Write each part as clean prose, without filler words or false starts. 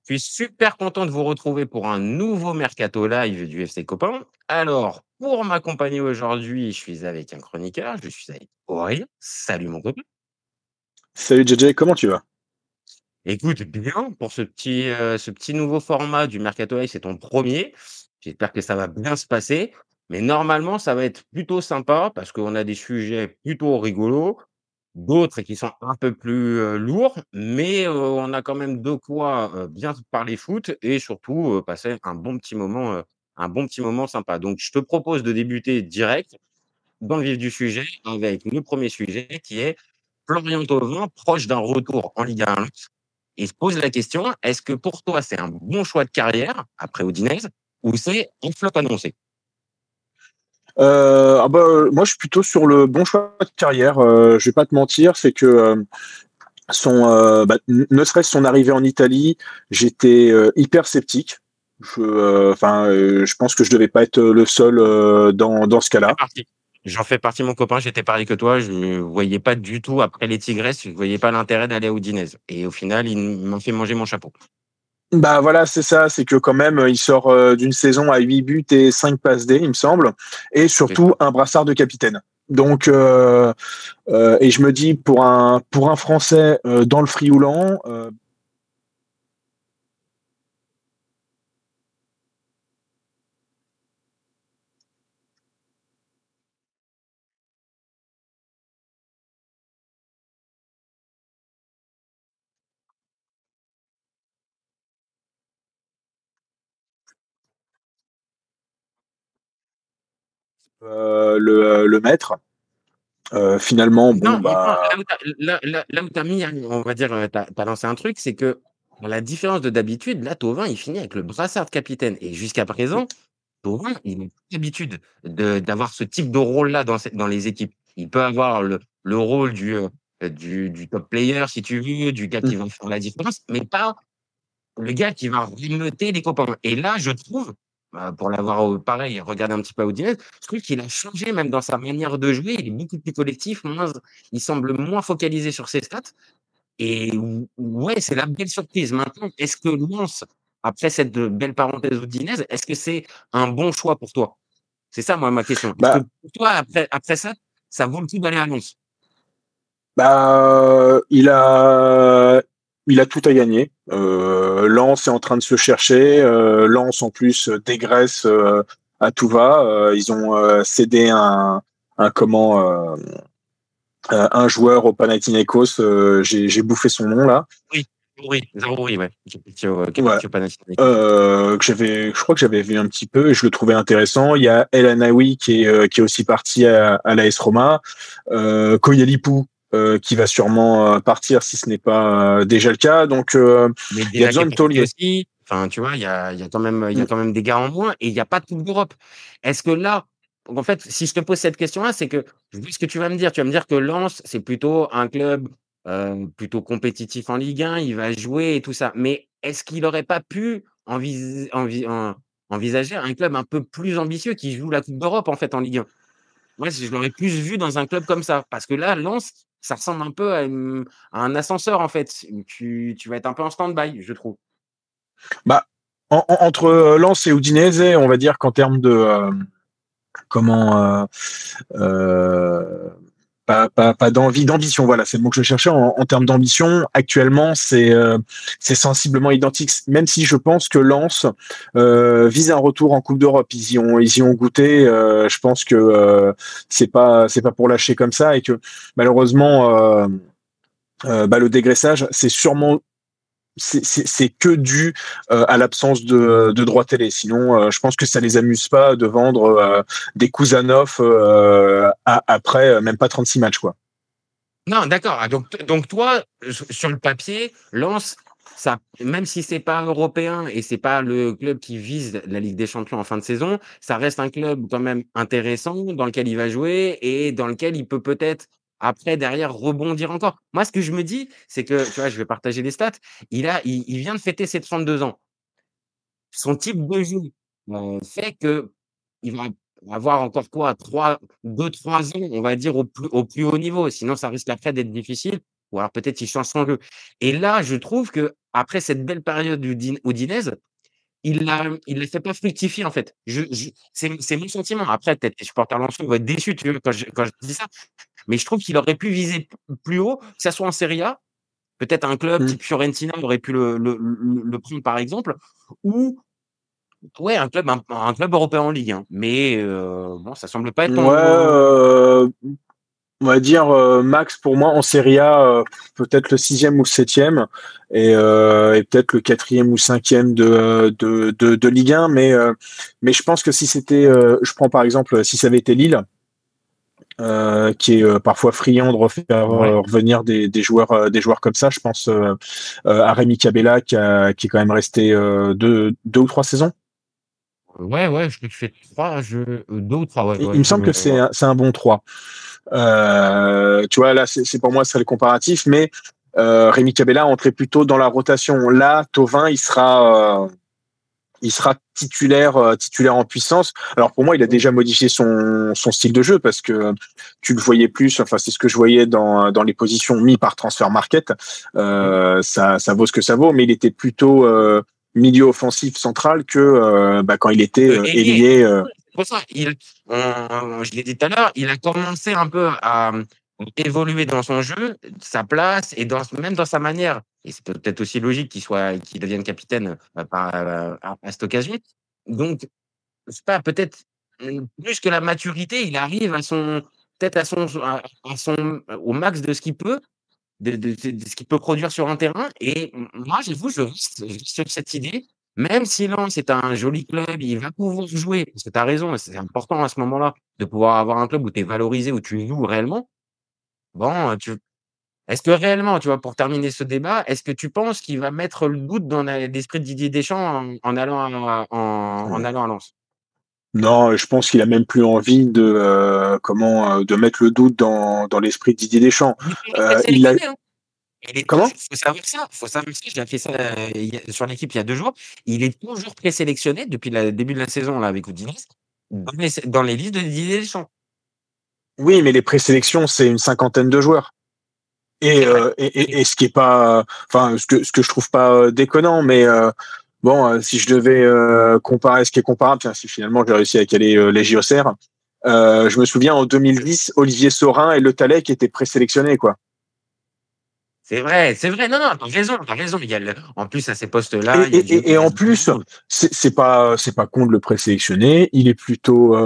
Je suis super content de vous retrouver pour un nouveau mercato live du FC Copain. Alors, pour m'accompagner aujourd'hui, je suis avec un chroniqueur, je suis avec Aurélien. Salut mon copain. Salut JJ, comment tu vas? Écoute, bien pour ce petit nouveau format du mercato live, c'est ton premier. J'espère que ça va bien se passer. Mais normalement, ça va être plutôt sympa parce qu'on a des sujets plutôt rigolos, d'autres qui sont un peu plus lourds, mais on a quand même de quoi bien parler foot et surtout passer un bon petit moment sympa. Donc, je te propose de débuter direct dans le vif du sujet avec le premier sujet qui est Florian Thauvin, proche d'un retour en Ligue 1. Il se pose la question, est-ce que pour toi, c'est un bon choix de carrière après Udinese ou c'est un flop annoncé? Moi, je suis plutôt sur le bon choix de carrière. Je vais pas te mentir, c'est que ne serait-ce son arrivée en Italie, j'étais hyper sceptique. Je pense que je devais pas être le seul dans ce Fais cas-là. partie. J'en fais partie, mon copain, j'étais pareil que toi, je ne voyais pas du tout, après les Tigresses, je ne voyais pas l'intérêt d'aller à Udinese et au final, ils m'ont fait manger mon chapeau. Bah voilà, c'est ça, c'est que quand même, il sort d'une saison à 8 buts et 5 passes D, il me semble, et C'est surtout ça. un brassard de capitaine. Donc, et je me dis, pour un Français dans le Frioulan, le maître. Finalement, bon, Non, mais non, bah, là où tu as mis, on va dire, tu as lancé un truc, c'est que, à la différence de d'habitude, là, Thauvin, il finit avec le brassard de capitaine et jusqu'à présent, Thauvin, il n'a pas l'habitude d'avoir ce type de rôle-là dans les équipes. Il peut avoir le rôle du top player, si tu veux, du gars qui va faire la différence, mais pas le gars qui va remonter les copains. Et là, je trouve, pour l'avoir, pareil, regardé un petit peu à Udinese, je trouve qu'il a changé même dans sa manière de jouer. Il est beaucoup plus collectif, il semble moins focalisé sur ses stats. Et ouais, c'est la belle surprise. Maintenant, est-ce que Lens, après cette belle parenthèse Udinese, est-ce que c'est un bon choix pour toi? C'est ça, moi, ma question. Est-ce que bah, pour toi, après ça, ça vaut le coup d'aller à Lens? il a tout à gagner. Lens est en train de se chercher. Lens, en plus, dégraisse à tout va. Ils ont cédé un joueur au Panathinaikos. J'ai bouffé son nom là. Oui, oui, Zaroury, ouais, qui est Ouais. parti au Panathinaikos. Je crois que j'avais vu un petit peu et je le trouvais intéressant. Il y a El Anaoui qui est aussi parti à l'AS Roma. Koyalipou qui va sûrement partir si ce n'est pas déjà le cas. Donc Mais il y a déjà qui est besoin de parti taulier. aussi, enfin, tu vois, il y a Mm. quand même des gars en moins et il y a pas de coupe d'Europe. Est-ce que là, en fait, si je te pose cette question-là, c'est que vu ce que tu vas me dire, tu vas me dire que Lens, c'est plutôt un club, plutôt compétitif en Ligue 1, il va jouer et tout ça. Mais est-ce qu'il aurait pas pu envisager un club un peu plus ambitieux qui joue la coupe d'Europe, en fait, en Ligue 1? Moi, je l'aurais plus vu dans un club comme ça. Parce que là, Lens, ça ressemble un peu à un ascenseur, en fait. Tu vas être un peu en stand-by, je trouve. Bah, entre Lens et Udinese, on va dire qu'en termes de comment euh, pas d'envie, d'ambition. Voilà, c'est le mot que je cherchais. En termes d'ambition, actuellement, c'est sensiblement identique. Même si je pense que Lens vise un retour en Coupe d'Europe. Ils y ont goûté. Je pense que c'est pas pour lâcher comme ça et que malheureusement, le dégraissage, c'est que dû à l'absence de droits télé. Sinon, je pense que ça les amuse pas de vendre des Kuzanov après même pas 36 matchs, quoi. Non, d'accord. Ah, donc toi, sur le papier, Lens, ça, même si c'est pas européen et c'est pas le club qui vise la Ligue des Champions en fin de saison, ça reste un club quand même intéressant dans lequel il va jouer et dans lequel il peut peut-être après derrière rebondir encore. Moi, ce que je me dis, c'est que tu vois, je vais partager les stats. Il vient de fêter ses 32 ans. Son type de jeu, fait qu'il va avoir encore quoi? 2-3 ans, on va dire au plus haut niveau. Sinon ça risque après d'être difficile ou alors peut-être il change son jeu et là, je trouve que après cette belle période udinese, il l'a fait pas fructifier, en fait. C'est mon sentiment. Après, peut-être les supporters lensois vont être déçus, tu vois, quand je dis ça, mais je trouve qu'il aurait pu viser plus haut, que ça soit en Serie A, peut-être un club Mm. type Fiorentina aurait pu le prendre, par exemple, ou ouais, un club européen en Ligue 1. Mais bon, ça semble pas être Ouais, ton on va dire max pour moi en Serie A, peut-être le sixième ou le septième, et peut-être le quatrième ou cinquième de Ligue 1. Mais je pense que si c'était, je prends par exemple, si ça avait été Lille, qui est parfois friand de refaire ouais, revenir des joueurs comme ça. Je pense à Rémi Cabella qui est quand même resté deux ou trois saisons. ouais, je crois que fait 3 jeux, 2 ou 3, Il me semble que ouais. c'est un bon 3. Tu vois, là, c'est pour moi, ce serait le comparatif, mais Rémi Cabella entrait plutôt dans la rotation. Là, Thauvin, il sera titulaire en puissance. Alors pour moi, il a déjà modifié son style de jeu parce que tu le voyais plus. Enfin, c'est ce que je voyais dans les positions mises par Transfer Market. Mmh. Ça vaut ce que ça vaut, mais il était plutôt milieu offensif central que quand il était Ailier. ailier. C'est pour ça, je l'ai dit tout à l'heure, il a commencé un peu à évoluer dans son jeu, sa place et même dans sa manière. Et c'est peut-être aussi logique qu'il devienne capitaine à cette occasion. Donc, je sais pas, peut-être plus que la maturité, il arrive peut-être au max de ce qu'il peut, de ce qu'il peut produire sur un terrain. Et moi, j'avoue, je reste sur cette idée, même si Lens est un joli club, il va pouvoir jouer, parce que tu as raison, c'est important à ce moment-là de pouvoir avoir un club où tu es valorisé, où tu joues réellement. Bon, est-ce que réellement, tu vois, pour terminer ce débat, est-ce que tu penses qu'il va mettre le doute dans l'esprit de Didier Deschamps en allant en allant à Lens? Non, je pense qu'il a même plus envie de mettre le doute dans l'esprit de Didier Deschamps. Il est toujours Il a présélectionné, hein. Il est comment? toujours faut savoir ça, j'ai fait ça, sur l'équipe il y a 2 jours. Il est toujours présélectionné depuis le début de la saison là avec Udinese, dans les listes de Didier Deschamps. Oui, mais les présélections, c'est une cinquantaine de joueurs. C'est vrai. Et ce qui est pas, enfin, ce que je trouve pas déconnant, mais bon, si je devais comparer ce qui est comparable, tiens, si finalement j'ai réussi à caler les JOCR, je me souviens en 2010, Olivier Saurin et Le Talec étaient présélectionnés, quoi. C'est vrai. Non, non, tu raison. Il y a en plus à ces postes-là, il y a Et il y a en du plus, monde. c'est pas con de le présélectionner. Il est plutôt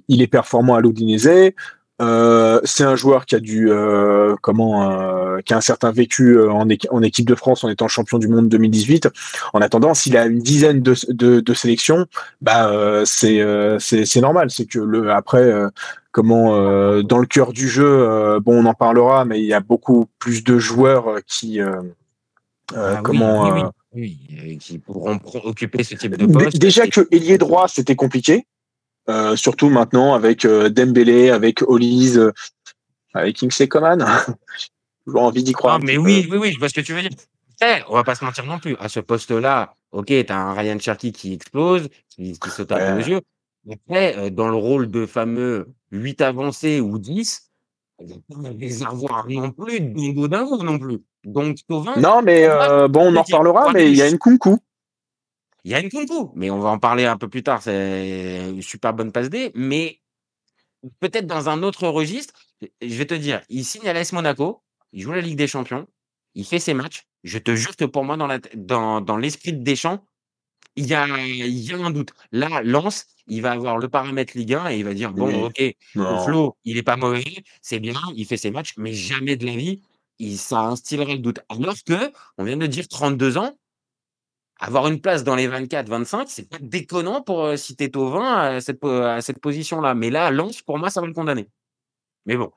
il est performant à l'Udinese. C'est un joueur qui a qui a un certain vécu en équipe de France en étant champion du monde 2018. En attendant, s'il a une dizaine de sélections, c'est normal. C'est que après dans le cœur du jeu, bon, on en parlera, mais il y a beaucoup plus de joueurs qui Ah oui, comment oui, oui, oui, qui pourront occuper ce type de poste déjà et que ailier droit c'était compliqué. Surtout maintenant avec Dembélé, avec Olise, avec Kingsley Coman. J'ai envie d'y croire non, un petit mais peu. oui, je vois ce que tu veux dire. Après, on va pas se mentir non plus. À ce poste-là, OK, tu as un Ryan Cherki qui explose, qui saute un peu aux Ouais. yeux. Après, dans le rôle de fameux 8 avancés ou 10, il y a pas un réservoir non plus de dingo dingo non plus. Donc Thauvin, Non, mais pour moi, bon, on en reparlera, mais il y a une Nkunku. il y a Nkunku, mais on va en parler un peu plus tard, c'est une super bonne passe D, mais peut-être dans un autre registre, je vais te dire, il signe à l'AS Monaco, il joue la Ligue des Champions, il fait ses matchs. Je te jure que pour moi, dans l'esprit de Deschamps, il y a un doute. Là, Lens, il va avoir le paramètre Ligue 1 et il va dire: «Bon, Oui. OK, Non. Flo, il est pas mauvais, c'est bien, il fait ses matchs, mais jamais de la vie, ça instillerait le doute». Alors qu'on vient de dire 32 ans, avoir une place dans les 24-25, c'est pas déconnant pour, si tu es Thauvin à cette position-là. Mais là, Lens, pour moi, ça va le condamner. Mais bon,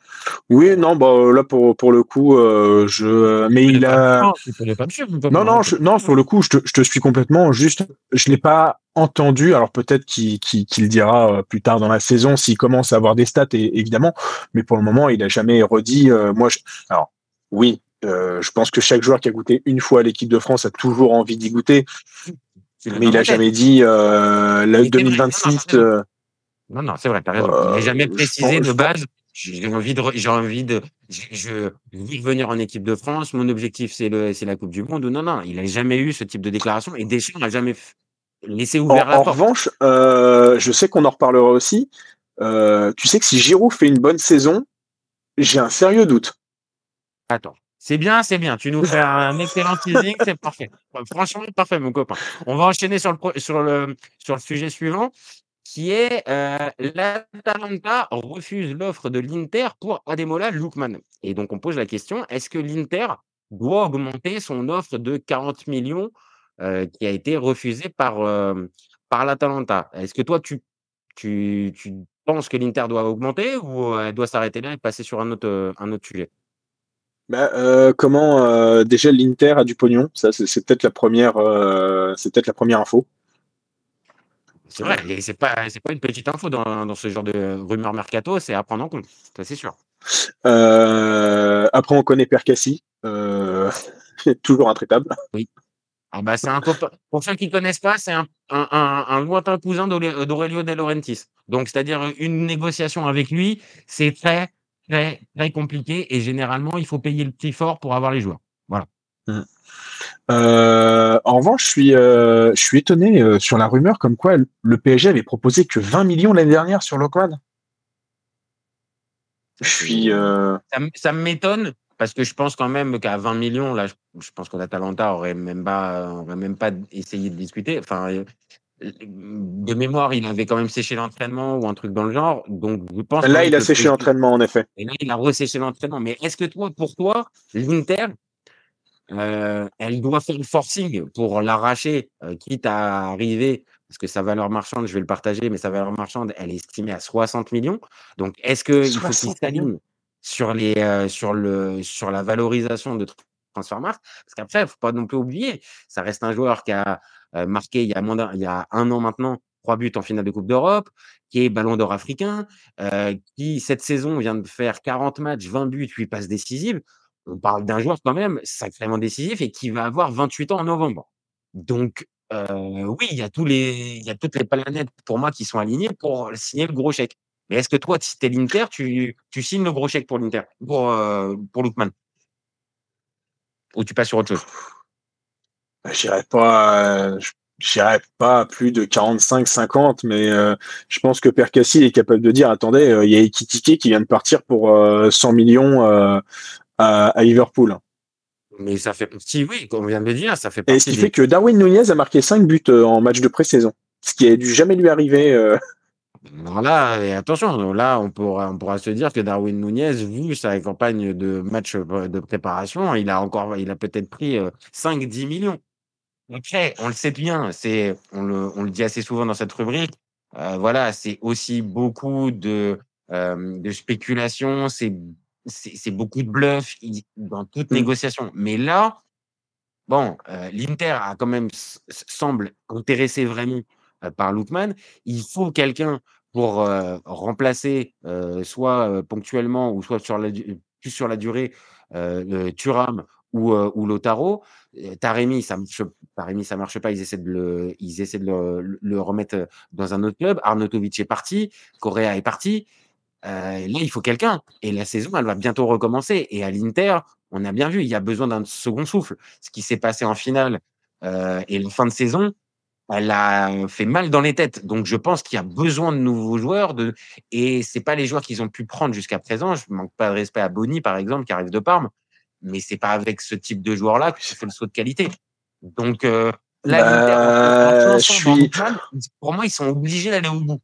Oui, non, bah là pour le coup, mais tu connais il pas a. non, tu connais pas monsieur, Non, complètement, hein, non, pas non, sur le coup, je te suis complètement. Juste, je l'ai pas entendu. Alors peut-être qu'il dira plus tard dans la saison s'il commence à avoir des stats, évidemment. Mais pour le moment, il a jamais redit. Alors oui, je pense que chaque joueur qui a goûté une fois à l'équipe de France a toujours envie d'y goûter. tu l'as Mais dans il a la tête. jamais dit le Mais c'est vrai, non, non, tu 2026. raison. Non, non, c'est vrai, tu raison. Il a jamais Je précisé pense, de base: j'ai envie de, je veux revenir en équipe de France. Mon objectif, c'est la Coupe du Monde. Non, non, il a jamais eu ce type de déclaration et Deschamps n'a jamais laissé ouvert la En porte. revanche, je sais qu'on en reparlera aussi. Tu sais que si Giroud fait une bonne saison, j'ai un sérieux doute. Attends, c'est bien, c'est bien. Tu nous fais un excellent teasing, c'est parfait. Franchement, parfait, mon copain. On va enchaîner sur le sujet suivant, qui est l'Atalanta refuse l'offre de l'Inter pour Ademola Lookman. Et donc, on pose la question, est-ce que l'Inter doit augmenter son offre de 40 millions qui a été refusée par l'Atalanta? Est-ce que toi, tu penses que l'Inter doit augmenter ou elle doit s'arrêter là et passer sur un autre sujet? Bah, comment déjà l'Inter a du pognon, ça c'est peut-être c'est peut-être la première info. C'est vrai, et c'est pas une petite info dans ce genre de rumeurs mercato, c'est à prendre en compte, ça c'est sûr. Après on connaît Percassi, toujours intraitable. Oui. Ah bah, c'est un copain pour ceux qui ne connaissent pas, c'est un lointain cousin d'Aurelio De Laurentiis. Donc c'est-à-dire, une négociation avec lui, c'est très, très, très compliqué et généralement, il faut payer le prix fort pour avoir les joueurs. Voilà. Mmh. En revanche, je suis étonné sur la rumeur comme quoi le PSG avait proposé que 20 millions l'année dernière sur Lockman. Je suis. Ça m'étonne parce que je pense quand même qu'à 20 millions, là, je pense que l'Atalanta aurait même pas essayé de discuter. Enfin, de mémoire, il avait quand même séché l'entraînement ou un truc dans le genre. Donc, je pense quand Là, même il que a le séché PSG l'entraînement en effet. et là, il a resséché l'entraînement. Mais est-ce que pour toi, l'Inter, elle doit faire le forcing pour l'arracher, quitte à arriver parce que sa valeur marchande, je vais le partager, mais sa valeur marchande, elle est estimée à 60 millions. Donc est-ce qu'il faut qu'il 60 millions. s'aligne sur la valorisation de Transfermarkt? Parce qu'après, il ne faut pas non plus oublier, ça reste un joueur qui a, marqué il y a 1 an maintenant, 3 buts en finale de coupe d'Europe, qui est ballon d'or africain, qui cette saison vient de faire 40 matchs, 20 buts, 8 passes décisives. On parle d'un joueur quand même sacrément décisif et qui va avoir 28 ans en novembre. Donc, oui, il y a toutes les planètes pour moi qui sont alignées pour signer le gros chèque. Mais est-ce que toi, si tu es l'Inter, tu signes le gros chèque pour l'Inter, pour Lookman? Ou tu passes sur autre chose? J'irais pas à plus de 45-50, mais je pense que Percassi est capable de dire, attendez, il y a Ekitike qui vient de partir pour 100 millions à Liverpool. Mais ça fait partie, oui, comme on vient de le dire, ça fait Et ce partie qui des. fait que Darwin Nunez a marqué 5 buts en match de pré-saison, ce qui a dû jamais lui arriver. Alors là, et attention, là, on pourra se dire que Darwin Nunez, vu sa campagne de match de préparation, il a peut-être pris 5-10 millions. Après, on le sait bien, on le dit assez souvent dans cette rubrique. Voilà, c'est aussi beaucoup de spéculation, c'est beaucoup de bluff dans toute Mm. négociation. Mais là, bon, l'Inter a quand même semble intéressé vraiment par Lookman. Il faut quelqu'un pour remplacer soit ponctuellement ou soit plus sur la durée Thuram ou Lautaro. Taremi, ça marche pas. Ils essaient de le remettre dans un autre club. Arnautovic est parti, Correa est parti. Là, il faut quelqu'un et la saison, elle va bientôt recommencer et à l'Inter, on a bien vu, il y a besoin d'un second souffle. Ce qui s'est passé en finale, et la fin de saison, elle a fait mal dans les têtes. Donc je pense qu'il y a besoin de nouveaux joueurs et c'est pas les joueurs qu'ils ont pu prendre jusqu'à présent. Je manque pas de respect à Boni, par exemple, qui arrive de Parme, mais c'est pas avec ce type de joueur-là que tu fais le saut de qualité. Donc là, l'Inter, en se Bah, je lançant dans suis. Lookman, pour moi, ils sont obligés d'aller au bout.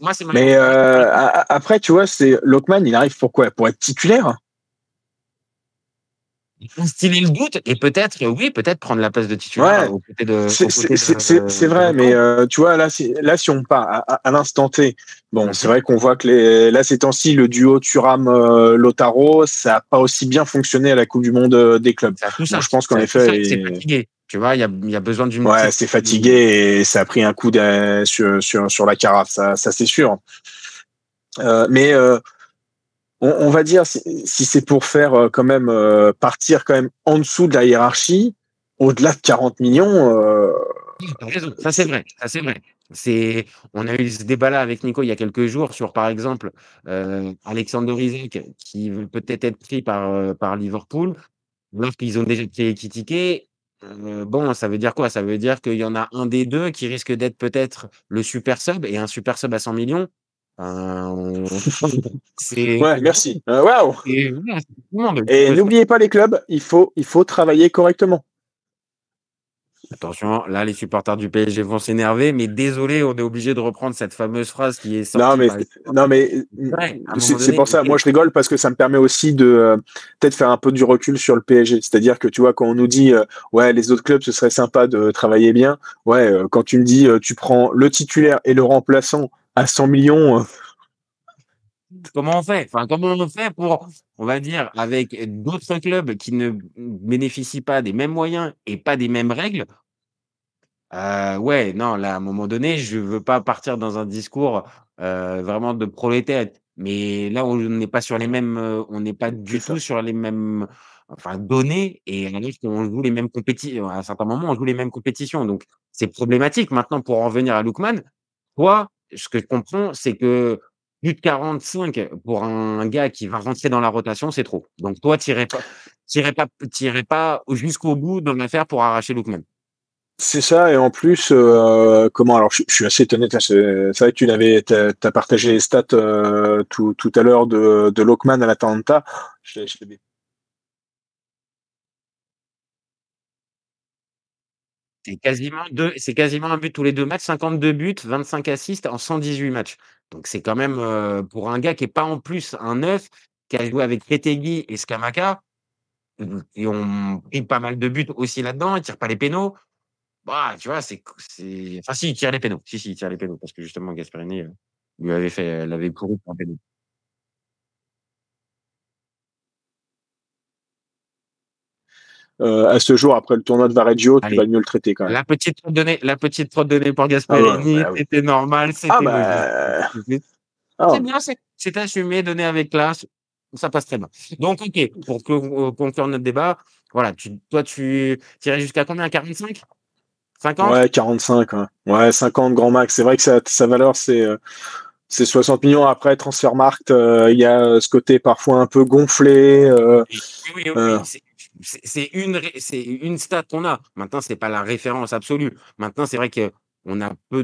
Moi, c'est ma Mais après, tu vois, c'est Lockman, il arrive pour quoi? Pour être titulaire? instiller le doute et peut-être, oui, peut-être prendre la place de titulaire Ouais, c'est de vrai, mais Lautaro. tu vois, là, si on part à l'instant T, bon, c'est Mhm. vrai qu'on voit que là, ces temps-ci, le duo Thuram-Lautaro, ça n'a pas aussi bien fonctionné à la Coupe du Monde des clubs. C'est à tout Bon, ça. je pense qu'en C'est à tout ça et c'est effet, fatigué. Tu vois, il y a besoin d'une ouais, petite. c'est fatigué et ça a pris un coup sur la carafe, ça c'est sûr. Mais on va dire, si c'est pour faire quand même partir quand même en dessous de la hiérarchie, au-delà de 40 millions, Oui, t'as raison. Ça, c'est vrai. Ça, c'est vrai. C'est On a eu ce débat-là avec Nico il y a quelques jours sur, par exemple, Alexander Isak qui veut peut-être être pris par Liverpool, alors qu'ils ont déjà pris Ekitike. Bon, ça veut dire quoi? Ça veut dire qu'il y en a un des 2 qui risque d'être peut-être le super sub et un super sub à 100 millions. On c'est Ouais, merci. Waouh. et voilà, c'est tout le monde. Et n'oubliez pas les clubs, il faut travailler correctement. Attention, là, les supporters du PSG vont s'énerver, mais désolé, on est obligé de reprendre cette fameuse phrase qui est Non, sortie mais par les non, supporters. mais Ouais, à un moment c'est donné, pour ça. Moi, je rigole parce que ça me permet aussi de peut-être faire un peu du recul sur le PSG. C'est-à-dire que tu vois, quand on nous dit ouais, les autres clubs, ce serait sympa de travailler bien. Ouais, quand tu me dis tu prends le titulaire et le remplaçant à 100 millions, comment on fait? Enfin, comment on fait pour, on va dire, avec d'autres clubs qui ne bénéficient pas des mêmes moyens et pas des mêmes règles. Ouais, non, là, à un moment donné, je veux pas partir dans un discours, vraiment de prolétaire, mais là, on n'est pas sur les mêmes, on n'est pas c'est du tout ça. sur les mêmes, enfin, données et alors qu'on joue les mêmes compétitions. À un certain moment, on joue les mêmes compétitions, donc c'est problématique. Maintenant, pour en revenir à Lookman, toi, ce que je comprends, c'est que plus de 45 pour un gars qui va rentrer dans la rotation, c'est trop. Donc toi, tu irais pas jusqu'au bout dans l'affaire pour arracher Lookman? C'est ça, et en plus, comment alors je suis assez étonné, c'est vrai que t'as partagé les stats tout à l'heure de Lockman à l'Atalanta. Je l'ai C'est quasiment un but tous les 2 matchs, 52 buts, 25 assists en 118 matchs. Donc c'est quand même, pour un gars qui est pas en plus un neuf, qui a joué avec Retegui et Scamacca, qui ont pris pas mal de buts aussi là-dedans, ils tirent pas les pénaux. Bah, tu vois, enfin si, il tire les pénaux. Si, il tire les pénaux parce que justement Gasperini, l'avait pourri pour un péno. À ce jour, après le tournoi de Varreggio, tu vas Allez, mieux le traiter quand même. la petite faute donnée pour Ah ouais, Gasperini, bah oui. c'était normal, Ah c'était logique. bah, C'est ah, bien, c'est assumé, donné avec classe, ça passe très bien. Donc OK, pour conclure notre débat, voilà, toi, tu irais jusqu'à combien? 45? 50? ouais, 45, ouais. Ouais, 50 grand max. C'est vrai que sa valeur, c'est 60 millions. Après, Transfermarkt, il y a ce côté parfois un peu gonflé. Oui, oui, oui, Euh, oui, c'est une stat qu'on a. Maintenant, c'est pas la référence absolue. Maintenant, c'est vrai qu'on a peu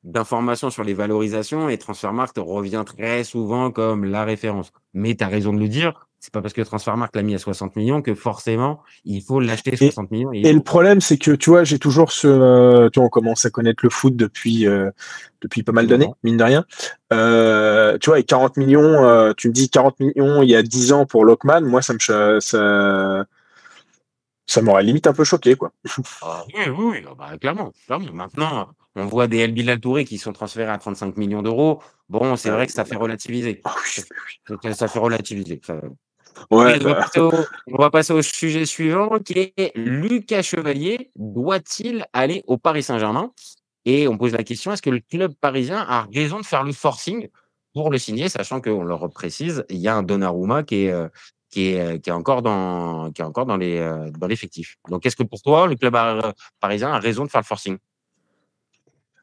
d'informations sur les valorisations et Transfermarkt revient très souvent comme la référence. Mais tu as raison de le dire, c'est pas parce que Transfermarkt l'a mis à 60 millions que forcément il faut l'acheter et, 60 millions et il et le faut, quoi. problème, c'est que tu vois, j'ai toujours tu vois, on commence à connaître le foot depuis pas Depuis mal d'années, longtemps. mine de rien. Tu vois, et 40 millions, tu me dis 40 millions il y a 10 ans pour Lockman, moi, ça m'aurait limite un peu choqué, quoi. Ah oui, oui, oui, ah bah, clairement, clairement. Maintenant, on voit des El Bilal Touré qui sont transférés à 35 millions d'euros. Bon, c'est vrai que ça fait relativiser. Ah Ça oui. ça fait relativiser. Ouais, Allez, bah, on va passer au sujet suivant qui est Lucas Chevalier doit-il aller au Paris Saint-Germain? Et on pose la question, est-ce que le club parisien a raison de faire le forcing pour le signer? Sachant qu'on le reprécise, il y a un Donnarumma qui est encore dans l'effectif. Donc est-ce que pour toi, le club parisien a raison de faire le forcing?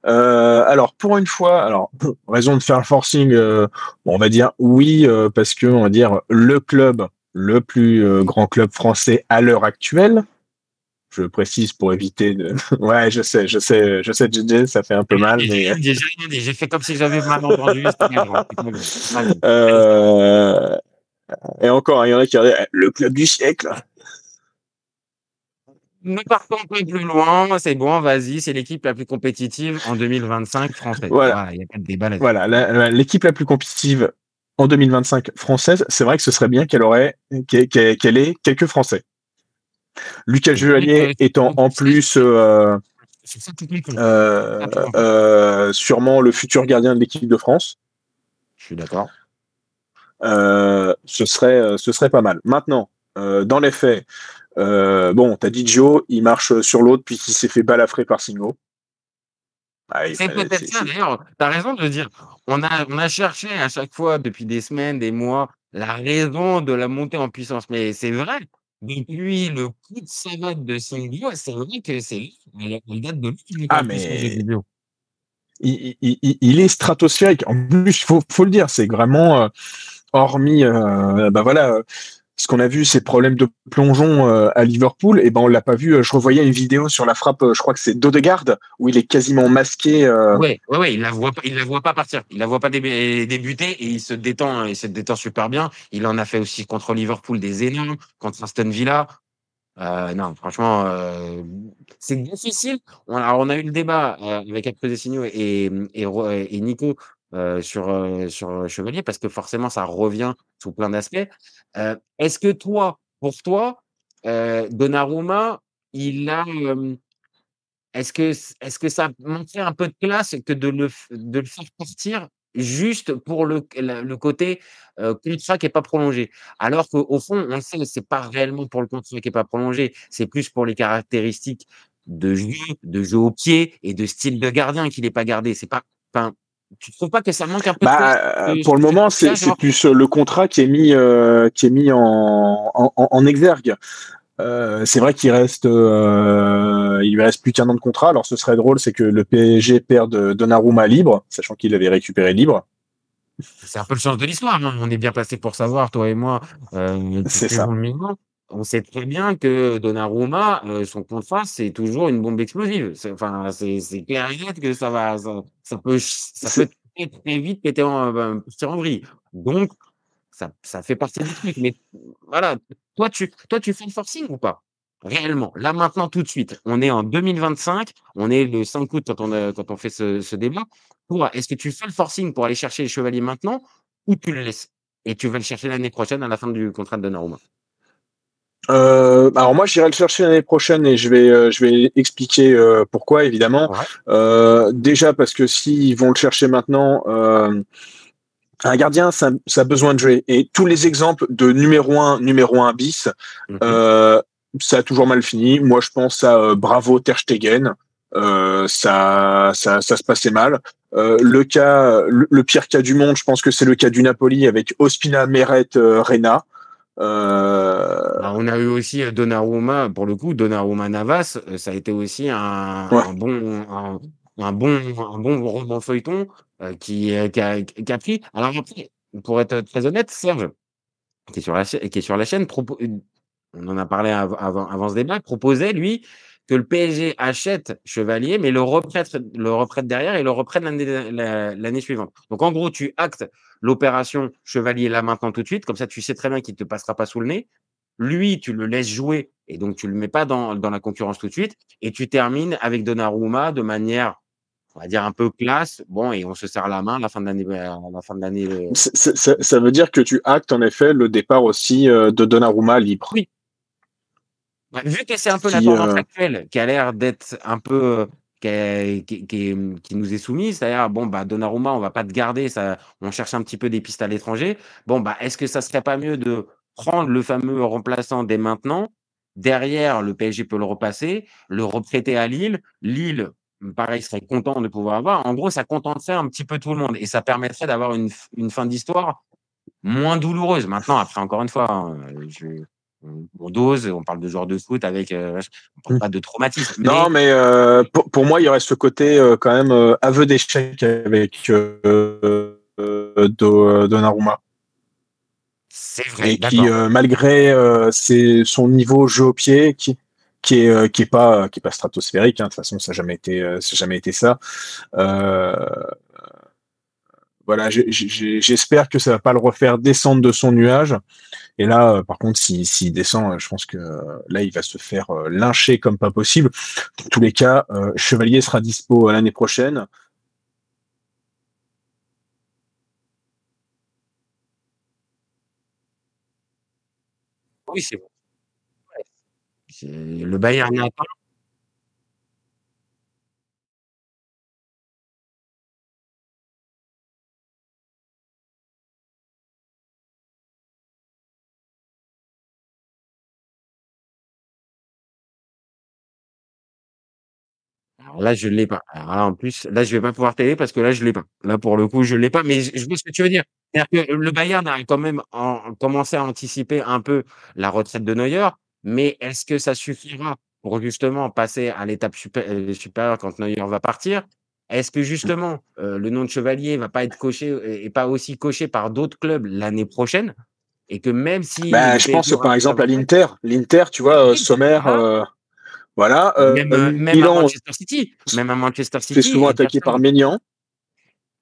alors pour une fois, alors raison de faire le forcing, bon, on va dire oui parce que on va dire le club le plus grand club français à l'heure actuelle. Je précise pour éviter de. Ouais, je sais, JJ, ça fait un peu mal, J'ai mais rien dit, j'ai rien dit. J'ai fait comme si j'avais mal entendu, c'est pas grave, c'est pas grave, c'est pas grave. euh, et encore, hein, il y en a qui regardent le club du siècle. Ne partons pas plus loin, c'est bon, vas-y, c'est l'équipe la plus compétitive en 2025 française. Voilà, Voilà, il y a pas de débat là-dessus. voilà, l'équipe la plus compétitive en 2025 française. C'est vrai que ce serait bien qu'elle ait quelques Français. Lucas C'est ça Chevalier étant en plus c'est ça tout compris. Ça tout euh, compris. sûrement le futur gardien de l'équipe de France. Je suis d'accord. Ce serait pas mal. Maintenant, dans les faits, bon, t'as dit Joe, il marche sur l'autre puis qu'il s'est fait balafrer par Singo. Ah, C'est peut-être ça d'ailleurs, tu as raison de dire, on a cherché à chaque fois depuis des semaines, des mois, la raison de la montée en puissance. Mais c'est vrai, depuis le coup de savate de Silvio, c'est vrai que c'est lui, elle date de lui, la montée ah, en puissance de mais Silvio. il est stratosphérique. En plus, faut le dire, c'est vraiment, hormis, bah voilà, ce qu'on a vu, ces problèmes de plongeon à Liverpool, et ben on l'a pas vu. Je revoyais une vidéo sur la frappe, je crois que c'est d'Odegaard, où il est quasiment masqué. Ouais, ouais, ouais, il la voit pas partir. Il la voit pas débuter et il se détend super bien. Il en a fait aussi contre Liverpool des énormes, contre Aston Villa. Non, franchement, c'est difficile. Alors, on a eu le débat avec Apodessigno et Nico sur Chevalier parce que forcément, ça revient sous plein d'aspects. Est-ce que toi, pour toi, Donnarumma, il a, est-ce que ça montrait un peu de classe que de le faire partir juste pour le côté, contrat qui est pas prolongé? Alors qu'au fond, on le sait, c'est pas réellement pour le contrat qui est pas prolongé, c'est plus pour les caractéristiques de jeu au pied et de style de gardien qu'il est pas gardé. C'est pas enfin, tu trouves pas que ça manque un peu de classe Bah, sur pour le ce moment, côté-là, c'est genre? plus le contrat qui est mis en exergue. C'est vrai il lui reste plus qu'un an de contrat. Alors ce serait drôle, c'est que le PSG perde Donnarumma libre, sachant qu'il l'avait récupéré libre. C'est un peu le sens de l'histoire, hein. On est bien placés pour savoir, toi et moi, tu C'est sais ça. le mieux. On sait très bien que Donnarumma, son contrat, c'est toujours une bombe explosive. C'est clair et net que ça peut C'est- très, très vite péter partir en vrille. Donc ça fait partie du truc. Mais voilà, toi tu fais le forcing ou pas? Réellement, là, maintenant, tout de suite. On est en 2025, on est le 5 août quand on fait ce débat. Toi, est-ce que tu fais le forcing pour aller chercher les chevaliers maintenant ou tu le laisses? Et tu vas le chercher l'année prochaine à la fin du contrat de Donnarumma? alors moi, j'irai le chercher l'année prochaine et je vais expliquer pourquoi, évidemment. Ouais. Déjà parce que s'ils vont le chercher maintenant, un gardien, ça a besoin de jouer. Et tous les exemples de numéro un bis, Mmh. euh, ça a toujours mal fini. Moi, je pense à Bravo Ter Stegen. Ça se passait mal. Le pire cas du monde, je pense que c'est le cas du Napoli avec Ospina, Meret, Reina. Euh, Bah, on a eu aussi, Donnarumma, pour le coup, Donnarumma Navas, ça a été aussi ouais. un bon roman feuilleton, qui a pris alors après, pour être très honnête, Serge, qui est sur la chaîne, on en a parlé avant ce débat, proposait lui que le PSG achète Chevalier, mais le reprête derrière et le reprenne l'année suivante. Donc en gros, tu actes l'opération Chevalier là, maintenant, tout de suite, comme ça tu sais très bien qu'il ne te passera pas sous le nez. Lui, tu le laisses jouer et donc tu le mets pas dans la concurrence tout de suite et tu termines avec Donnarumma de manière, on va dire, un peu classe. Bon et on se serre la main à la fin de l'année, Ça veut dire que tu actes en effet le départ aussi de Donnarumma libre. oui. Ouais, vu que c'est un Ce peu la qui, tendance actuelle qui a l'air d'être un peu, qui nous est soumise, c'est-à-dire, bon, bah, Donnarumma, on va pas te garder, ça on cherche un petit peu des pistes à l'étranger. Bon, bah, est-ce que ça serait pas mieux de prendre le fameux remplaçant dès maintenant? Derrière, le PSG peut le repasser, le reprêter à Lille. Lille, pareil, serait content de pouvoir avoir. En gros, ça contenterait un petit peu tout le monde et ça permettrait d'avoir une fin d'histoire moins douloureuse. Maintenant, après, encore une fois, hein, on dose, on parle de joueurs de foot avec, on parle pas de traumatisme, non, mais mais pour moi, il y aurait ce côté quand même aveu d'échec avec Donnarumma. c'est vrai, Et qui, d'accord. malgré son niveau jeu au pied, qui est pas stratosphérique, hein, de toute façon, ça n'a jamais été ça. Euh, voilà, j'espère que ça va pas le refaire descendre de son nuage. Et là, par contre, s'il descend, je pense que là, il va se faire lyncher comme pas possible. Dans tous les cas, Chevalier sera dispo l'année prochaine. Oui, c'est vrai. C'est le Bayern n'a pas alors là, je l'ai pas. Alors là, en plus, là, je vais pas pouvoir t'aider parce que là, je l'ai pas. Là, pour le coup, je l'ai pas, mais je vois ce que tu veux dire. C'est-à-dire que le Bayern a quand même commencé à anticiper un peu la retraite de Neuer, mais est-ce que ça suffira pour justement passer à l'étape supérieure quand Neuer va partir? est-ce que justement, le nom de Chevalier va pas être coché et pas aussi coché par d'autres clubs l'année prochaine? Et que même si Bah, le je PSG pense aura par fait sa exemple à vingtaine, l'Inter, tu vois, Sommer, voilà, voilà, même à Milan Manchester City, même à Manchester c'est City, souvent attaqué par Ederson, Maignan.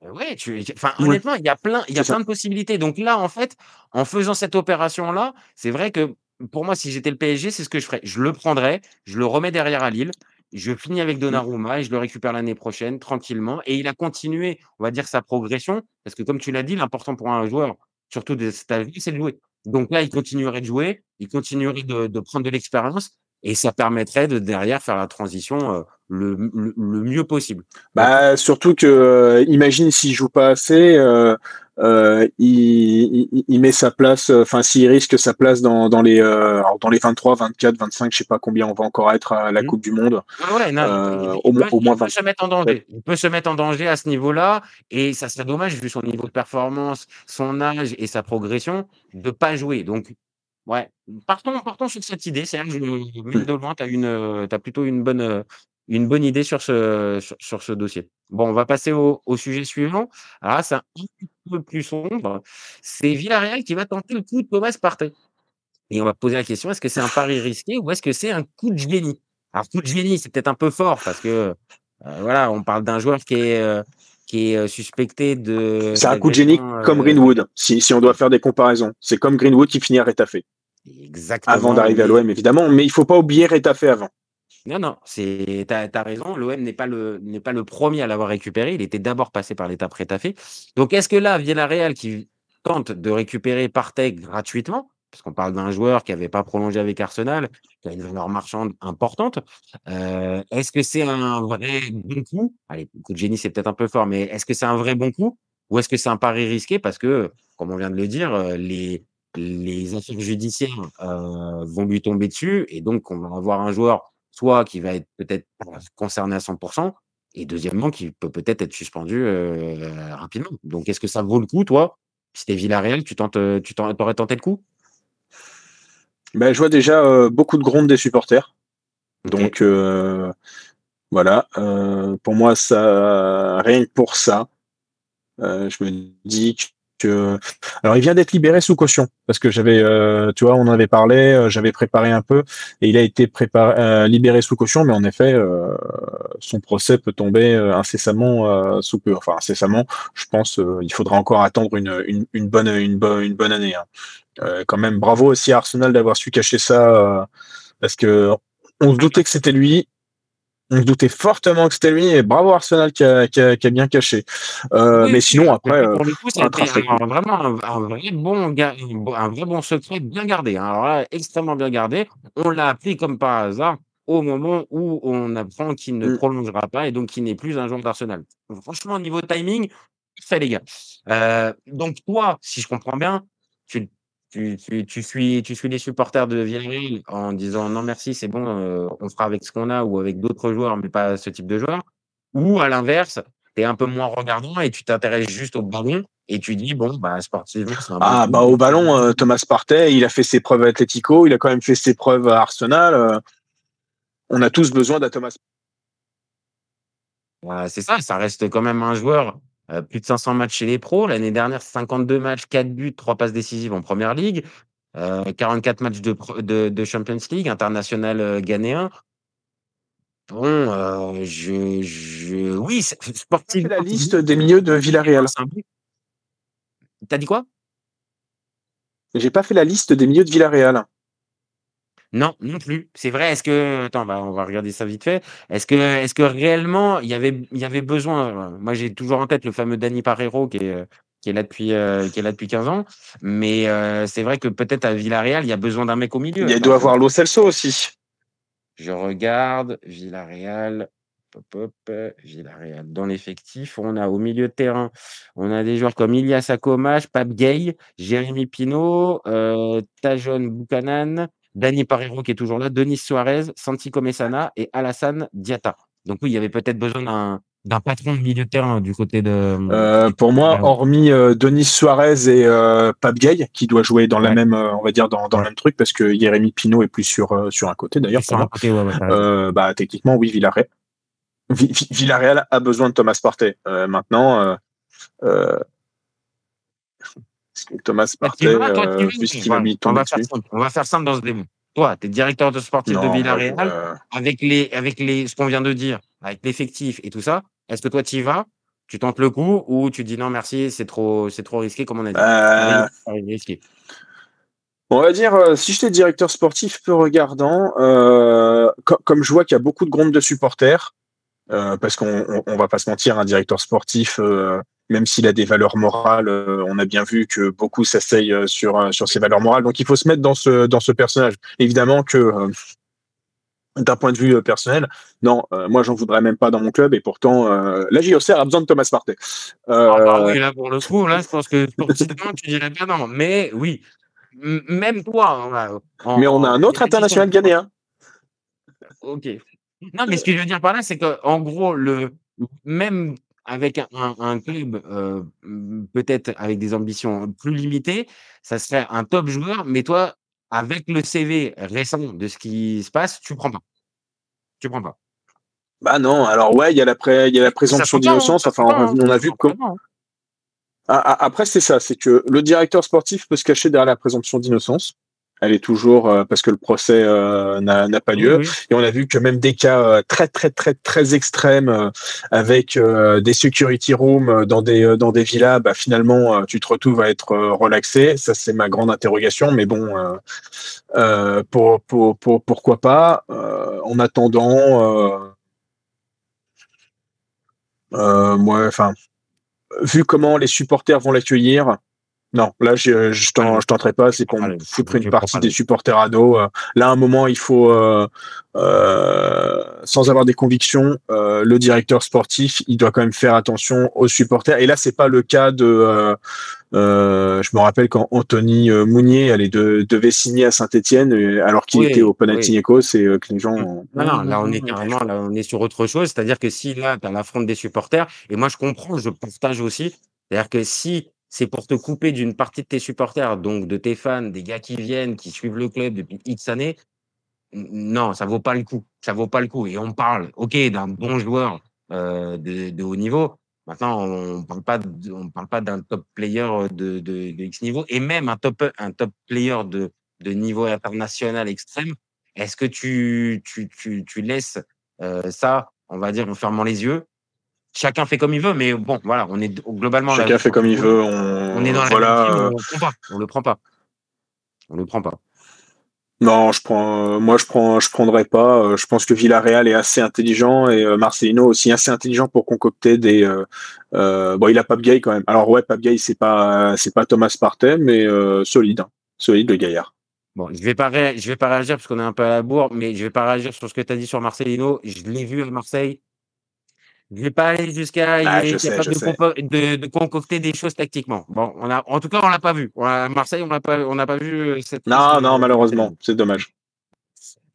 ouais, enfin, Ouais, honnêtement, il y c'est a ça. plein de possibilités. Donc là, en fait, en faisant cette opération-là, c'est vrai que pour moi, si j'étais le PSG, c'est ce que je ferais. Je le prendrais, je le remets derrière à Lille, je finis avec Mmh. Donnarumma et je le récupère l'année prochaine tranquillement et il a continué, on va dire, sa progression parce que comme tu l'as dit, l'important pour un joueur, surtout de cet âge, c'est de jouer. Donc là, il continuerait de jouer, il continuerait de prendre de l'expérience et ça permettrait de derrière faire la transition, le mieux possible. Donc Bah, surtout que, imagine s'il joue pas assez, il met sa place, enfin, s'il risque sa place alors dans les 23, 24, 25, je sais pas combien on va encore être à la mmh. Coupe du Monde, Ouais, ouais, non, au moins il peut 20. se mettre en Ouais. danger. Il peut se mettre en danger à ce niveau-là et ça serait dommage vu son niveau de performance, son âge et sa progression de pas jouer. Donc ouais, partons sur cette idée. C'est vrai que mine Mmh. de loin, tu plutôt une bonne idée sur ce dossier. Bon, on va passer au sujet suivant. Alors là, c'est un petit peu plus sombre. C'est Villarreal qui va tenter le coup de Thomas Partey. Et on va poser la question, est-ce que c'est un pari risqué ou est-ce que c'est un coup de génie? Alors coup de génie, c'est peut-être un peu fort parce que, voilà, on parle d'un joueur qui est suspecté C'est un coup de génie d'agression, comme Greenwood, si on doit faire des comparaisons. C'est comme Greenwood qui finit à Retafe, avant exactement, d'arriver à mais l'OM évidemment, mais il faut pas oublier Retafe avant. non, non, tu as raison, l'OM n'est pas le 1er à l'avoir récupéré, il était d'abord passé par l'étape Retafe. Donc est-ce que là, Villarreal qui tente de récupérer Partey gratuitement, parce qu'on parle d'un joueur qui n'avait pas prolongé avec Arsenal, qui a une valeur marchande importante, est-ce que c'est un vrai bon coup? Allez, coup de génie, c'est peut-être un peu fort, mais est-ce que c'est un vrai bon coup? Ou est-ce que c'est un pari risqué? Parce que, comme on vient de le dire, les affaires judiciaires, vont lui tomber dessus et donc on va avoir un joueur soit qui va être peut-être pas concerné à 100 et deuxièmement, qui peut peut-être être suspendu, rapidement. Donc est-ce que ça vaut le coup, toi? Si tu Villarreal, tu aurais tenté le coup? Ben, je vois déjà beaucoup de grondes des supporters. OK. Donc voilà, pour moi, ça, rien que pour ça, je me dis que alors il vient d'être libéré sous caution parce que j'avais, tu vois, on en avait parlé, j'avais préparé un peu et il a été libéré sous caution, mais en effet, son procès peut tomber incessamment sous peu. Enfin incessamment, je pense, il faudra encore attendre une bonne année. Hein. Quand même, bravo aussi à Arsenal d'avoir su cacher ça parce que on se doutait que c'était lui. On se doutait fortement que c'était lui et bravo Arsenal qui a bien caché. Oui, Mais oui, sinon après, là pour le coup, ça a été intrinsèquement. vraiment un vrai bon secret bien gardé, hein. Alors là, extrêmement bien gardé. On l'a appris comme par hasard au moment où on apprend qu'il ne Mmh. prolongera pas et donc qu'il n'est plus un joueur d'Arsenal. Franchement, niveau timing, parfait les gars. Donc toi, si je comprends bien, tu tu suis les supporters de Villarreal en disant: «Non merci, c'est bon, on fera avec ce qu'on a ou avec d'autres joueurs, mais pas ce type de joueur». Ou à l'inverse, tu es un peu moins regardant et tu t'intéresses juste au ballon et tu dis: «Bon, bah, sportivement, c'est un bon Ah coup» bah et au puis ballon, Thomas Partey, il a fait ses preuves à Atlético, il a quand même fait ses preuves à Arsenal. On a tous besoin d'un Thomas. c'est ça, ça reste quand même un joueur, plus de 500 matchs chez les pros. L'année dernière, 52 matchs, 4 buts, 3 passes décisives en première ligue, 44 matchs de Champions League, international, ghanéen. Bon, oui, J'ai pas fait sportivement, la liste des milieux de Villarreal. c'est un but. Tu dit quoi? J'ai pas fait la liste des milieux de Villarreal. Non, non plus. C'est vrai, est-ce que attends, on va regarder ça vite fait. Est-ce que réellement il y avait besoin, moi j'ai toujours en tête le fameux Dani Parejo qui est là depuis 15 ans, mais c'est vrai que peut-être à Villarreal, il y a besoin d'un mec au milieu. Il Attends, doit avoir Lo Celso aussi. je regarde Villarreal, hop, hop, Villarreal dans l'effectif, on a au milieu de terrain, on a des joueurs comme Ilias Akomash, Pape Gueye, Jérémy Pino, Tajon Buchanan, Dani Parejo qui est toujours là, Denis Suarez, Santi Komesana et Alassane Diatta. Donc oui, il y avait peut-être besoin d'un patron de milieu de terrain du côté de, Pour moi, Villarreal. hormis Denis Suarez et Pape Gueye, qui doit jouer dans la Ouais, même, on va dire dans le ouais. même truc, parce que Jérémy Pino est plus sur un côté d'ailleurs Plus pour sur un moi. côté, ouais, ouais, tu raison. Bah techniquement oui, Villarreal. Villarreal a besoin de Thomas Partey. Maintenant, Thomas Bah, tu Partey, vas, toi, tu vu ce vas. qui va Voilà, lui tomber dessus. on va faire simple dans ce débat. Toi, tu es directeur de sportif de Non, moi, Villarreal, ce qu'on vient de dire, avec l'effectif et tout ça. Est-ce que toi, tu y vas, tu tentes le coup ou tu dis non, merci, c'est trop risqué, comme on a dit. euh, Risqué. on va dire, si j'étais directeur sportif peu regardant, comme je vois qu'il y a beaucoup de groupes de supporters, parce qu'on va pas se mentir, un directeur sportif, même s'il a des valeurs morales, on a bien vu que beaucoup s'asseyent sur ses valeurs morales. Donc il faut se mettre dans ce personnage. Évidemment que d'un point de vue personnel, non, moi j'en voudrais même pas dans mon club et pourtant la JOCR a besoin de Thomas Partey. Ah bah Euh, oui, là, pour le coup, là, je pense que sportivement, tu dirais bien non. Mais oui, même toi, hein, mais on a un autre international ghanéen. OK. Non, mais ce que je veux dire par là, c'est qu'en gros, même avec un club, peut-être avec des ambitions plus limitées, ça serait un top joueur, mais toi, avec le CV récent de ce qui se passe, tu prends pas. Tu prends pas. Bah non, alors ouais, il y a la Ça présomption s'entend, hein, d'innocence. ça Enfin, s'entend, hein, on ça a vu que s'entend. après c'est ça, c'est que le directeur sportif peut se cacher derrière la présomption d'innocence. Elle est toujours parce que le procès n'a pas Oui, lieu. oui. Et on a vu que même des cas très extrêmes avec des security rooms dans des villas, bah, finalement tu te retrouves à être relaxé. Ça c'est ma grande interrogation, mais bon, pourquoi pas. En attendant, moi, enfin, vu comment les supporters vont l'accueillir, non, là, Ah non, je tenterai pas. C'est prends pour pas me le foutre une je prends partie pas des le supporters à dos. Là, à un moment, il faut, sans avoir des convictions, le directeur sportif, il doit quand même faire attention aux supporters. Et là, c'est pas le cas de. Je me rappelle quand Anthony Mounier devait signer à Saint-Etienne, alors qu'il était Oui, au oui. Panathinaikos, et que les Mmh. gens. Non, non, là, on est carrément là, on est sur autre chose. C'est-à-dire que si là, tu as l'affront des supporters et moi je comprends, je partage aussi. C'est-à-dire que si c'est pour te couper d'une partie de tes supporters, donc de tes fans, des gars qui viennent, qui suivent le club depuis X années, non, ça vaut pas le coup. Ça vaut pas le coup et on parle, OK, d'un bon joueur, de haut niveau. Maintenant, on parle pas d'un top player, de X niveau et même un top player de niveau international extrême. Est-ce que tu laisses, ça, on va dire, en fermant les yeux? Chacun fait comme il veut, mais bon, voilà, on est globalement là, Chacun fait comme il veut. on est dans la même team, Voilà. on le prend pas, on le prend pas, on le prend pas. Non, moi je prendrais pas. Je pense que Villarreal est assez intelligent et Marcelino aussi assez intelligent pour concocter des. Bon, il a Pape Gay quand même. Alors ouais, Pape Gay c'est pas Thomas Partey, mais solide, hein. Solide le gaillard. Bon, je vais pas réagir parce qu'on est un peu à la bourre, mais je vais pas réagir sur ce que tu as dit sur Marcelino. Je l'ai vu à Marseille. Je vais pas aller jusqu'à il Ah, est capable je sais. de concocter des choses tactiquement. Bon, en tout cas, on l'a pas vu. À Marseille, on n'a pas vu cette face Non, non, de malheureusement, Marcelino. c'est dommage.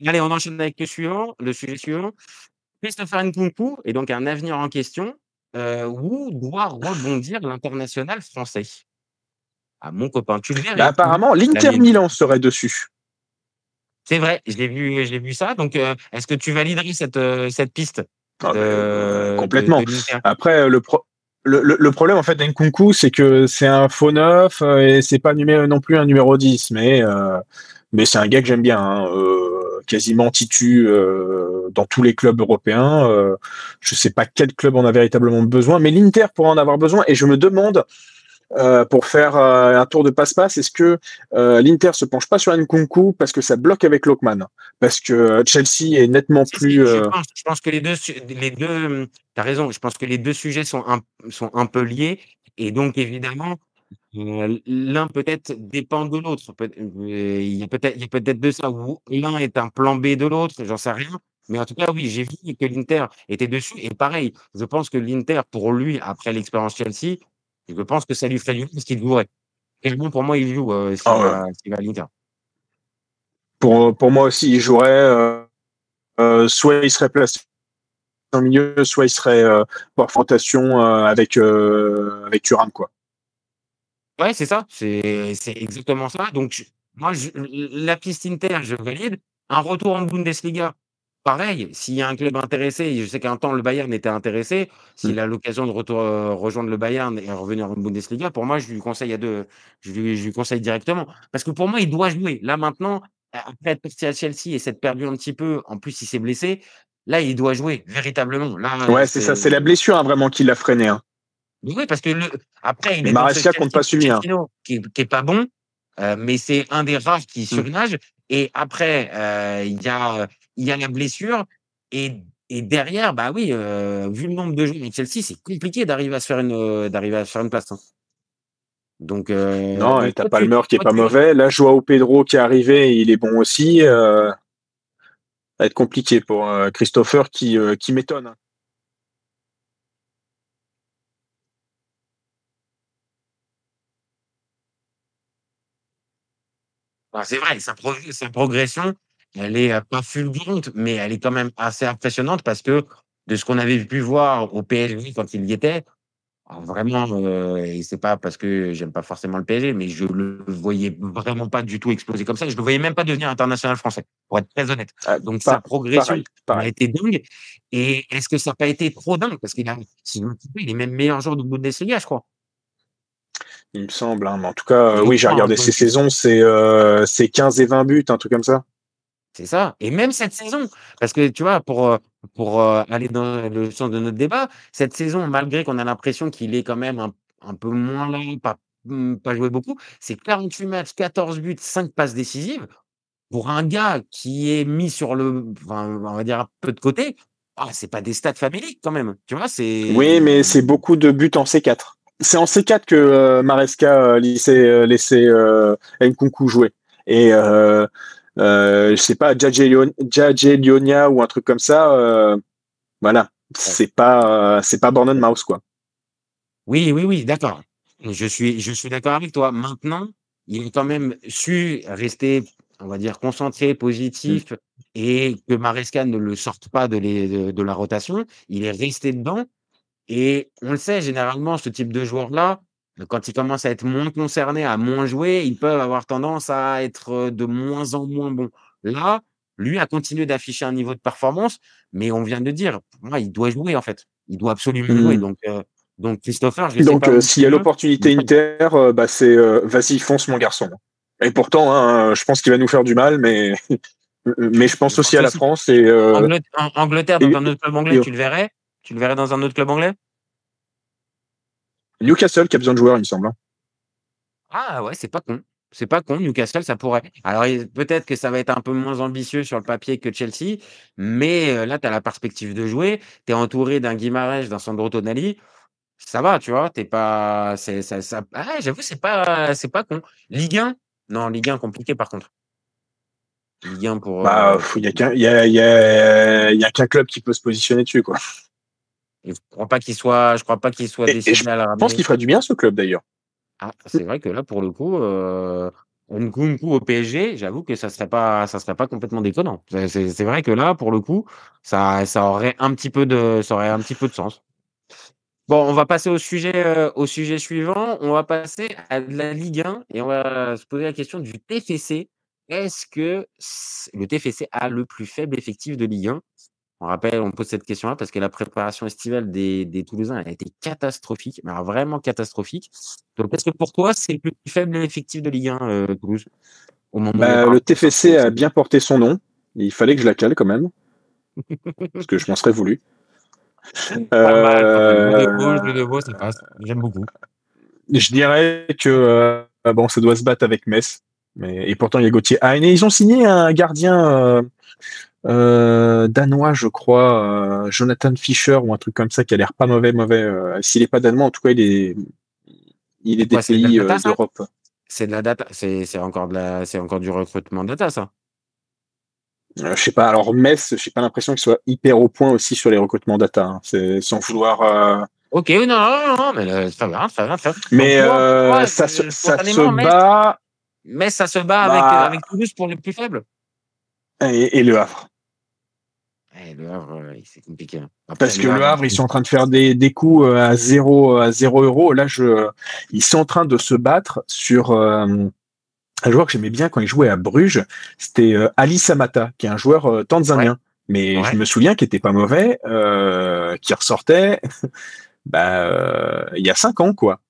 Allez, on enchaîne avec le sujet suivant. Christopher Nkunku est donc un avenir en question. Où doit rebondir l'international français? Ah, mon copain, tu le Bah, verrais où, apparemment, l'Inter l'année Milan serait dessus. C'est vrai, j'ai vu ça. Donc, est-ce que tu validerais cette piste Ah, mais, de complètement. l'Inter? Après, le problème en fait d'Nkunku, c'est que c'est un faux neuf et c'est pas non plus un numéro 10, mais c'est un gars que j'aime bien, hein, quasiment titu dans tous les clubs européens. Je sais pas quel club en a véritablement besoin, mais l'Inter pourrait en avoir besoin. Et je me demande, pour faire un tour de passe-passe, est-ce que l'Inter se penche pas sur Nkunku parce que ça bloque avec Lockman, parce que Chelsea est nettement Si, plus. si, je pense que les 2, tu as raison, je pense que les 2 sujets sont un peu liés et donc évidemment, l'un peut-être dépend de l'autre. Il y a peut-être de ça, où l'un est un plan B de l'autre, j'en sais rien. Mais en tout cas, oui, j'ai vu que l'Inter était dessus et pareil, je pense que l'Inter, pour lui, après l'expérience Chelsea, je pense que ça lui ferait du bien parce qu'il jouerait. Clairement, pour moi, il joue, Ah ouais. s'il va à l'Inter. Pour moi aussi, il jouerait. Soit il serait placé en milieu, soit il serait par rotation avec Thuram, quoi. Ouais, c'est ça, c'est exactement ça. Donc moi, la piste Inter, je valide. Un retour en Bundesliga, pareil, s'il y a un club intéressé, je sais qu'un temps le Bayern était intéressé, s'il a l'occasion de rejoindre le Bayern et revenir en Bundesliga, pour moi, je lui conseille directement. Parce que pour moi, il doit jouer. Là, maintenant, après être parti à Chelsea et s'être perdu un petit peu, en plus, il s'est blessé. Là, il doit jouer véritablement. Là, Ouais, c'est ça, c'est la blessure hein, vraiment qui l'a freiné. Hein. Oui, parce que après, il Mais est dans ce Maresca compte Chelsea pas suivre. Hein. qui est pas bon, mais c'est un des rares qui surnage. Et après, il y a la blessure. Et derrière, bah oui, vu le nombre de joueurs de Chelsea, c'est compliqué d'arriver à se faire une place. Hein. Donc, Non, et donc t'as Palmer qui est pas mauvais. Là, Joao Pedro qui est arrivé, il est bon aussi. Ça va être compliqué pour Christopher qui m'étonne. Hein. c'est vrai, sa progression, elle est pas fulgurante, mais elle est quand même assez impressionnante parce que de ce qu'on avait pu voir au PSG quand il y était, alors vraiment, et c'est pas parce que j'aime pas forcément le PSG, mais je le voyais vraiment pas du tout exploser comme ça. Je le voyais même pas devenir international français, pour être très honnête. Donc sa progression, elle a Pareil. été dingue. Et est-ce que ça n'a pas été trop dingue? Parce si je me trompe pas, il est même meilleur joueur de Bundesliga, je crois. Il me semble. Hein. Mais en tout cas, oui, j'ai Crois, regardé ces saisons, c'est 15 et 20 buts, un truc comme ça. c'est ça. Et même cette saison, parce que tu vois, pour aller dans le sens de notre débat, cette saison, malgré qu'on a l'impression qu'il est quand même un peu moins là, pas joué beaucoup, c'est 48 matchs, 14 buts, 5 passes décisives. Pour un gars qui est mis enfin, on va dire un peu de côté, c'est pas des stats faméliques quand même. Tu vois, Oui, mais c'est beaucoup de buts en C4. C'est en C4 que Maresca laissait Nkunku jouer. Et je sais pas, Lyonia ou un truc comme ça. Voilà, c'est pas Bournemouth quoi. Oui, d'accord. Je suis d'accord avec toi. Maintenant, il a quand même su rester, on va dire, concentré, positif, et que Maresca ne le sorte pas de la rotation. Il est resté dedans. Et on le sait, généralement, ce type de joueurs-là, quand ils commencent à être moins concernés, à moins jouer, ils peuvent avoir tendance à être de moins en moins bons. Là, lui a continué d'afficher un niveau de performance, mais on vient de dire, pour moi, il doit jouer, en fait. Il doit absolument jouer. Donc Christopher, je ne sais Donc, pas où s'il y tu a veux. l'opportunité Inter, c'est vas-y, fonce mon garçon. Et pourtant, hein, je pense qu'il va nous faire du mal, mais je Je pense aussi pense à la aussi. France et, Angleterre, dans un autre club anglais, et tu le verrais? Tu le verrais dans un autre club anglais? Newcastle qui a besoin de joueurs, il me semble. Hein. Ah ouais, c'est pas con. C'est pas con, Newcastle, ça pourrait. Alors, peut-être que ça va être un peu moins ambitieux sur le papier que Chelsea, mais là, tu as la perspective de jouer. Tu es entouré d'un Guimarães, d'un Sandro Tonali. Ça va, tu vois. T'es pas. J'avoue, c'est pas con. Ligue 1? Non, Ligue 1, compliqué par contre. Ligue 1 pour. Il y a qu'un club qui peut se positionner dessus, quoi. Je crois pas qu'il soit Et je décidé à la pense ramener. qu'il ferait du bien, ce club, d'ailleurs. Ah, c'est vrai que là, pour le coup, Nkunku au PSG, j'avoue que ça serait pas complètement déconnant. C'est vrai que là, pour le coup, ça aurait ça aurait un petit peu de sens. Bon, on va passer au sujet suivant. On va passer à la Ligue 1 et on va se poser la question du TFC. Est-ce que le TFC a le plus faible effectif de Ligue 1? On pose cette question-là parce que la préparation estivale des Toulousains a été catastrophique, mais alors vraiment catastrophique. Donc, est-ce que pour toi, c'est le plus faible effectif de Ligue 1, Toulouse, au moment où on parle Le de sortie TFC de a saison? bien porté son nom. Il fallait que je la cale quand même, parce que je m'en serais voulu. Pas mal. Jeu de mots, ça passe. J'aime beaucoup. Je dirais que bon, ça doit se battre avec Metz. Et pourtant, il y a Gauthier. Ah, et ils ont signé un gardien danois, je crois, Jonathan Fischer ou un truc comme ça, qui a l'air pas mauvais. S'il est pas danois, en tout cas, il est C'est des quoi, c'est de la pays data, ça? d'Europe. C'est de la data. C'est encore du recrutement data, ça. Je sais pas. Alors Metz, j'ai pas l'impression qu'il soit hyper au point aussi sur les recrutements data. Hein. C'est sans vouloir. Ok, non, mais c'est pas grave, c'est pas grave, c'est pas grave. Donc, Mais pour toi, ça se spontanément, bat. Metz, ça se bat Bah, avec Toulouse pour les plus faibles? et Le Havre. Le Havre, c'est compliqué. Hein. Après, Parce que le Le Havre, Havre, ils sont en train de faire des coups à 0 euros. Là, ils sont en train de se battre sur un joueur que j'aimais bien quand il jouait à Bruges. C'était Ali Samata, qui est un joueur ouais, tanzanien. mais je Ouais. me souviens qu'il était pas mauvais, qui ressortait il y a 5 ans, quoi.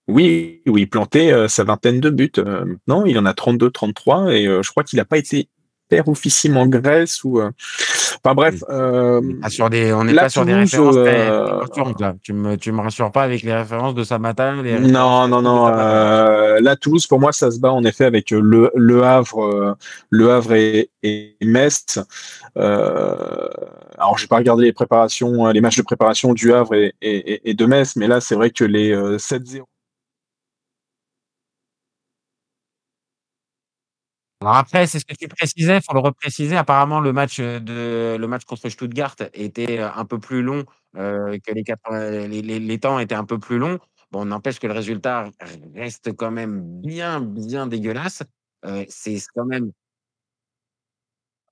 Oui, où il plantait sa vingtaine de buts. Maintenant, il en a 32, 33, et je crois qu'il n'a pas été hyper oufissime en Grèce ou. Enfin bref, On n'est là pas sur des Toulouse. références très rassurantes, là. Tu me rassures pas avec les références de Samatta, les références Non, non, classiques de non. Zapata, là. Là, Toulouse, pour moi, ça se bat en effet avec le Havre et Metz. Alors, j'ai pas regardé les préparations, les matchs de préparation du Havre et de Metz, mais là, c'est vrai que les 7-0. Alors après, c'est ce que tu précisais, faut le repréciser. Apparemment, le match contre Stuttgart était un peu plus long que les temps étaient un peu plus longs. Bon, n'empêche que le résultat reste quand même bien, bien dégueulasse. C'est quand même,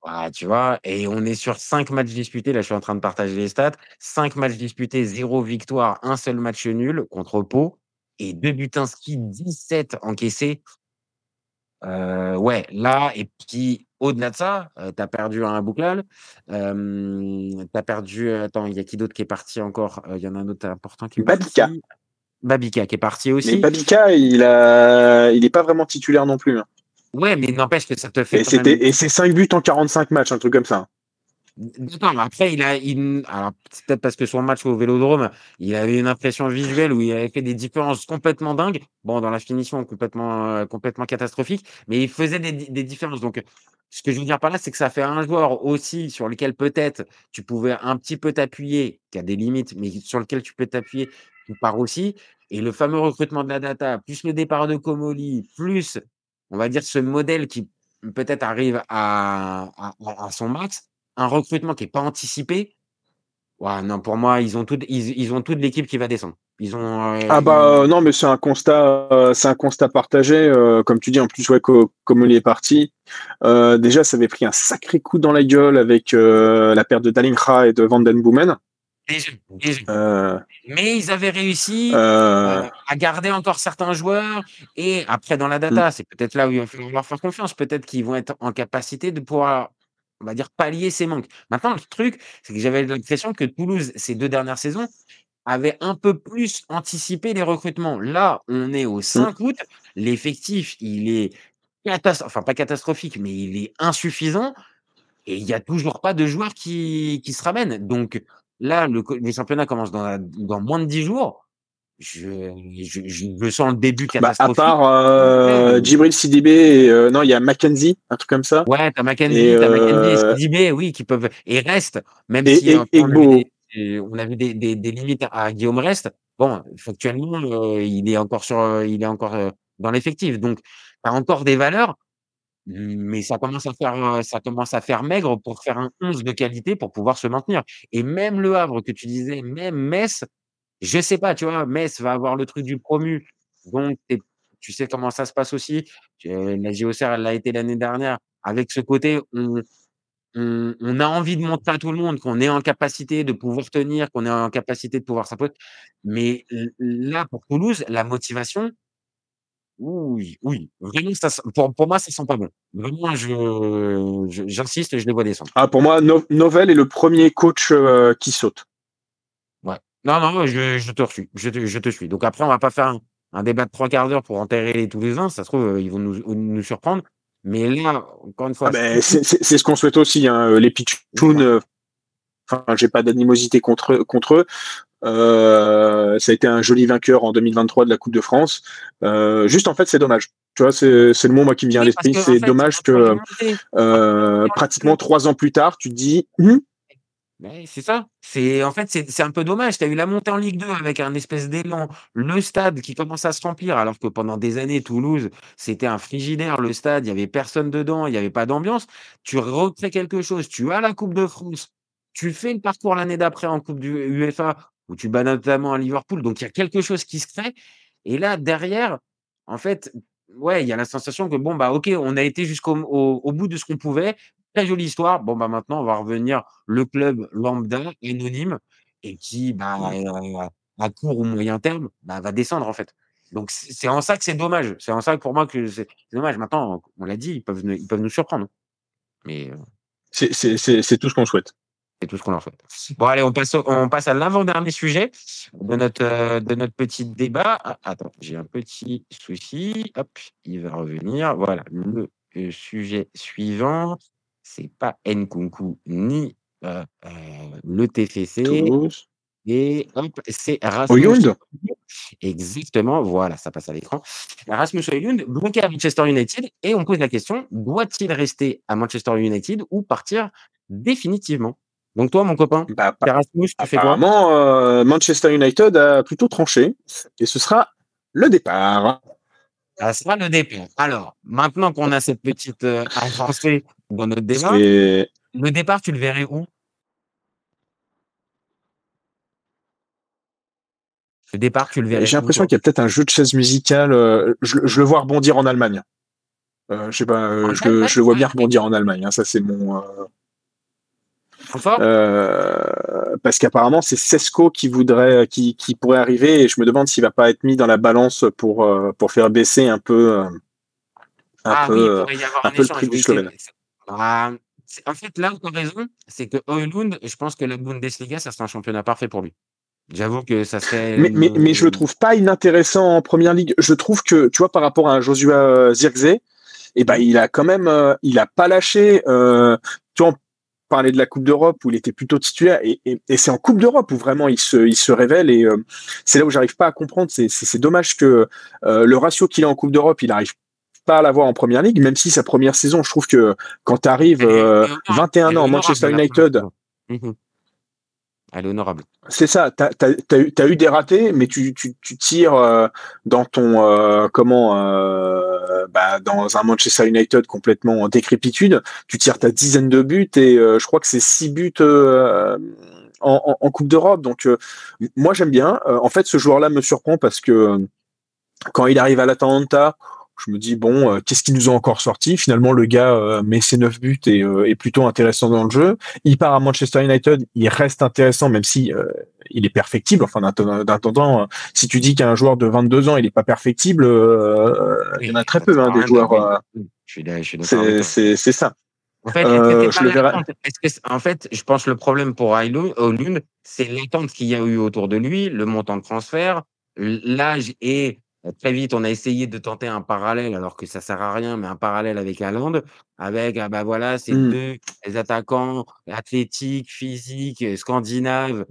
ouais, tu vois, et on est sur 5 matchs disputés. Là, je suis en train de partager les stats. 5 matchs disputés, 0 victoire, un seul match nul contre Pau et 2 buts inscrits, 17 encaissés. Ouais, là et puis au-delà de ça, tu as perdu un Bouklal, tu perdu, attends, il y a qui d'autre qui est parti encore? Il y en a un autre important qui est Babika. parti. Babika qui est parti Mais aussi. Babika, il est pas vraiment titulaire non plus, hein. Ouais, mais n'empêche que ça te fait Et quand même. c'est 5 buts en 45 matchs, un truc comme ça. D'accord, mais après alors c'est peut-être parce que son match au Vélodrome, il avait une impression visuelle où il avait fait des différences complètement dingues. Bon, dans la finition complètement catastrophique, mais il faisait des différences. Donc, ce que je veux dire par là, c'est que ça fait un joueur aussi sur lequel peut-être tu pouvais un petit peu t'appuyer, qui a des limites, mais sur lequel tu peux t'appuyer, qui part aussi. Et le fameux recrutement de la data, plus le départ de Comoli, plus, on va dire, ce modèle qui peut-être arrive à son max, un recrutement qui est pas anticipé, ouah non, pour moi, ils ont toute l'équipe qui va descendre. Ils ont, Ah ils non, mais c'est un constat partagé. Comme tu dis, en plus, ouais, comme on est parti, déjà, ça avait pris un sacré coup dans la gueule avec la perte de Dalingra et de Van Den Boomen. déjà. Euh, Mais ils avaient réussi, euh, à garder encore certains joueurs et après dans la mm, data, c'est peut-être là où il va falloir leur faire confiance. Peut-être qu'ils vont être en capacité de pouvoir, on va dire, pallier ces manques. Maintenant, le truc, c'est que j'avais l'impression que Toulouse, ces 2 dernières saisons, avait un peu plus anticipé les recrutements. Là, on est au mm. 5 août, l'effectif, il est enfin pas catastrophique, mais il est insuffisant et il y a toujours pas de joueurs qui se ramènent. Donc là, le championnat commence dans moins de 10 jours. Je sens le début À catastrophique. part Après, Djibril Sidibé, non, il y a Mackenzie, un truc comme ça, ouais, et, Tu as Mackenzie et Sidibé, oui, qui peuvent et Rest, même si, on a vu Egbo. des limites à Guillaume Rest. Bon, factuellement, il est encore, dans l'effectif. Donc, tu as encore des valeurs, mais ça commence à faire maigre pour faire un 11 de qualité pour pouvoir se maintenir. Et même Le Havre que tu disais, même Metz, je sais pas, tu vois? Metz va avoir le truc du promu, donc tu sais comment ça se passe aussi. La JOCR, elle l'a été l'année dernière. Avec ce côté, on a envie de montrer à tout le monde qu'on est en capacité de pouvoir tenir, qu'on est en capacité de pouvoir s'imposer. Mais là, pour Toulouse, la motivation, oui, oui, vraiment ça sent pour moi, ça sent pas bon. Vraiment, j'insiste, je les vois descendre. Ah, pour moi, Novell est le premier coach qui saute. Ouais. Non, non, je te suis, je te suis. Donc après, on va pas faire un débat de 3 quarts d'heure pour enterrer les Toulousains. Ça se trouve, ils vont nous surprendre. Mais là, encore une Ah fois, ben, c'est ce qu'on souhaite aussi, hein. Les Pitchouns, voilà. enfin, j'ai pas d'animosité contre eux. Ça a été un joli vainqueur en 2023 de la Coupe de France. Juste, en fait, c'est dommage. Tu vois, c'est le mot, moi, qui me vient à Oui, parce l'esprit. qu'en C'est fait, dommage entre les que montées, pratiquement 3 ans plus tard, tu te dis, ouais, c'est ça. C'est en fait, c'est un peu dommage. Tu as eu la montée en Ligue 2 avec un espèce d'élan, le stade qui commence à se remplir, alors que pendant des années, Toulouse, c'était un frigidaire, le stade, il y avait personne dedans, il y avait pas d'ambiance. Tu recrées quelque chose, tu as la Coupe de France, tu fais le parcours l'année d'après en coupe du UEFA où tu bats notamment à Liverpool, donc il y a quelque chose qui se crée et là derrière, en fait, ouais, il y a la sensation que bon, bah, OK, on a été jusqu'au bout de ce qu'on pouvait. Très jolie histoire. Bon, bah, maintenant, on va revenir le club lambda, anonyme et qui, bah, à court ou moyen terme, bah, va descendre, en fait. Donc c'est en ça que c'est dommage. C'est en ça que pour moi que c'est dommage. Maintenant, on l'a dit, ils peuvent nous surprendre. Mais C'est tout ce qu'on souhaite. C'est tout ce qu'on leur souhaite. Bon, allez, on passe à l'avant-dernier sujet de notre petit débat. Ah, attends, j'ai un petit souci. Hop, il va revenir. Voilà, le sujet suivant, c'est pas Nkunku ni le TFC. Tous. Et hop, c'est Rasmus. Højlund. Exactement, voilà, ça passe à l'écran. Rasmus Højlund, bloqué à Manchester United, et on pose la question, doit-il rester à Manchester United ou partir définitivement? Donc toi, mon copain, Bah, Rasmus, tu fais quoi? apparemment, Manchester United a plutôt tranché et ce sera le départ. Ça sera le départ. Alors, maintenant qu'on a cette petite avancée dans notre débat, C'est le départ, tu le verrais où? Le départ, tu le verrais J'ai où, l'impression toi? qu'il y a peut-être un jeu de chaise musicale. Je le vois rebondir en Allemagne. Je sais pas, En Allemagne, je le vois bien rebondir en Allemagne. Hein, ça, c'est mon. Francfort? Parce qu'apparemment, c'est Sesko qui voudrait, qui pourrait arriver. Et je me demande s'il va pas être mis dans la balance pour faire baisser un Ah oui, il peu, pourrait y avoir un un peu le échange. prix du Oui, Slovène. Ah, en fait, là où tu as raison, c'est que Højlund, je pense que la Bundesliga, ça serait un championnat parfait pour lui. J'avoue que ça serait Mais je le trouve pas inintéressant en première ligue. Je trouve que, tu vois, par rapport à un Joshua Zirkzee, eh ben, il a quand même, il a pas lâché. Tu vois, on parlait de la Coupe d'Europe où il était plutôt titulaire, et c'est en Coupe d'Europe où vraiment il se révèle. Et c'est là où j'arrive pas à comprendre. C'est dommage que le ratio qu'il a en Coupe d'Europe, il arrive pas à l'avoir en première ligue, même si sa première saison, je trouve que quand tu arrives elle 21 est ans, honorable, Manchester la première United, saison. Mhm. Elle est honorable. c'est ça, t'as eu des ratés, mais tu tires dans ton dans un Manchester United complètement en décrépitude, tu tires ta dizaine de buts et je crois que c'est 6 buts en Coupe d'Europe. Donc moi j'aime bien. En fait, ce joueur-là me surprend parce que quand il arrive à l'Atalanta, je me dis bon, qu'est-ce qui nous a encore sorti? Finalement, le gars met ses 9 buts et est plutôt intéressant dans le jeu. Il part à Manchester United, il reste intéressant même si il est perfectible. Enfin, d'un temps, si tu dis qu'un joueur de 22 ans il est pas perfectible, il y en Oui, a très ça ne peu sert à des rien de. joueurs. Oui, je suis d'accord avec toi. C'est ça. En fait, est-ce que c'est Je pas le verrai. l'attente? En fait, je pense que le problème pour Højlund, c'est l'attente qu'il y a eu autour de lui, le montant de transfert, l'âge et très vite, on a essayé de tenter un parallèle alors que ça sert à rien, mais un parallèle avec Haaland, avec, ah bah voilà, ces Mm. 2 attaquants athlétiques, physiques, scandinaves,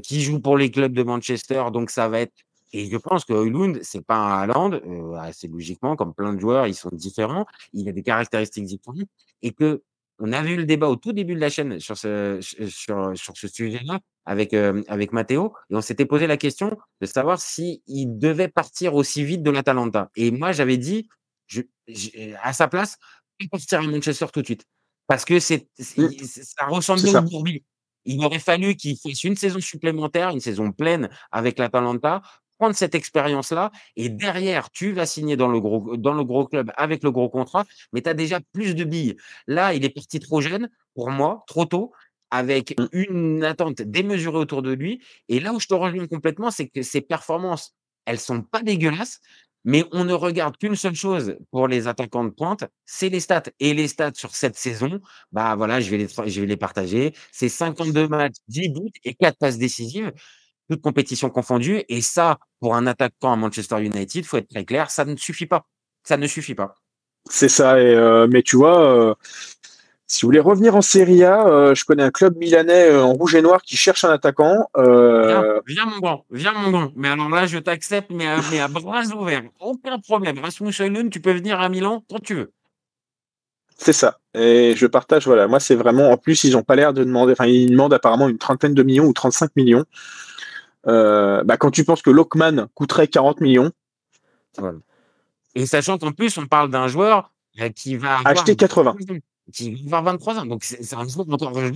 qui jouent pour les clubs de Manchester, donc ça va être et je pense que Højlund, c'est pas un Haaland, assez logiquement, comme plein de joueurs, ils sont différents, il a des caractéristiques différentes et que on avait eu le débat au tout début de la chaîne sur ce sujet-là avec Matteo et on s'était posé la question de savoir s'il devait partir aussi vite de l'Atalanta et moi j'avais dit: «Je à sa place, il partir à Manchester tout de suite». Parce que Mm. ça C'est ressemblait au ça. Bourbier. Il aurait fallu qu'il fasse une saison supplémentaire, une saison pleine avec l'Atalanta, prendre cette expérience-là et derrière tu vas signer dans le gros club avec le gros contrat, mais tu as déjà plus de billes. Là, il est parti trop jeune, pour moi, trop tôt, avec Mm. une attente démesurée autour de lui. Et là où je te rejoins complètement, c'est que ses performances, elles sont pas dégueulasses, mais on ne regarde qu'une seule chose pour les attaquants de pointe, c'est les stats. Et les stats sur cette saison, bah voilà, je vais les partager. C'est 52 matchs, 10 buts et 4 passes décisives, toutes compétitions confondues. Et ça, pour un attaquant à Manchester United, faut être très clair, ça ne suffit pas. Ça ne suffit pas. C'est ça. Et, mais tu vois. Si vous voulez revenir en Serie A, je connais un club milanais en rouge et noir qui cherche un attaquant. Viens mon grand, viens mon grand. Mais alors là, je t'accepte, mais à bras ouverts. Aucun problème. Rasmus Højlund, tu peux venir à Milan quand tu veux. C'est ça. Et je partage, voilà. Moi, c'est vraiment. En plus, ils n'ont pas l'air de demander. Enfin, ils demandent apparemment une trentaine de millions ou 35 millions. Quand tu penses que Lockman coûterait 40 millions, Voilà. Et sachant qu'en plus, on parle d'un joueur qui va avoir acheter 80. 23 ans. Qui va avoir 23 ans. Donc, c'est un joueur encore jeune.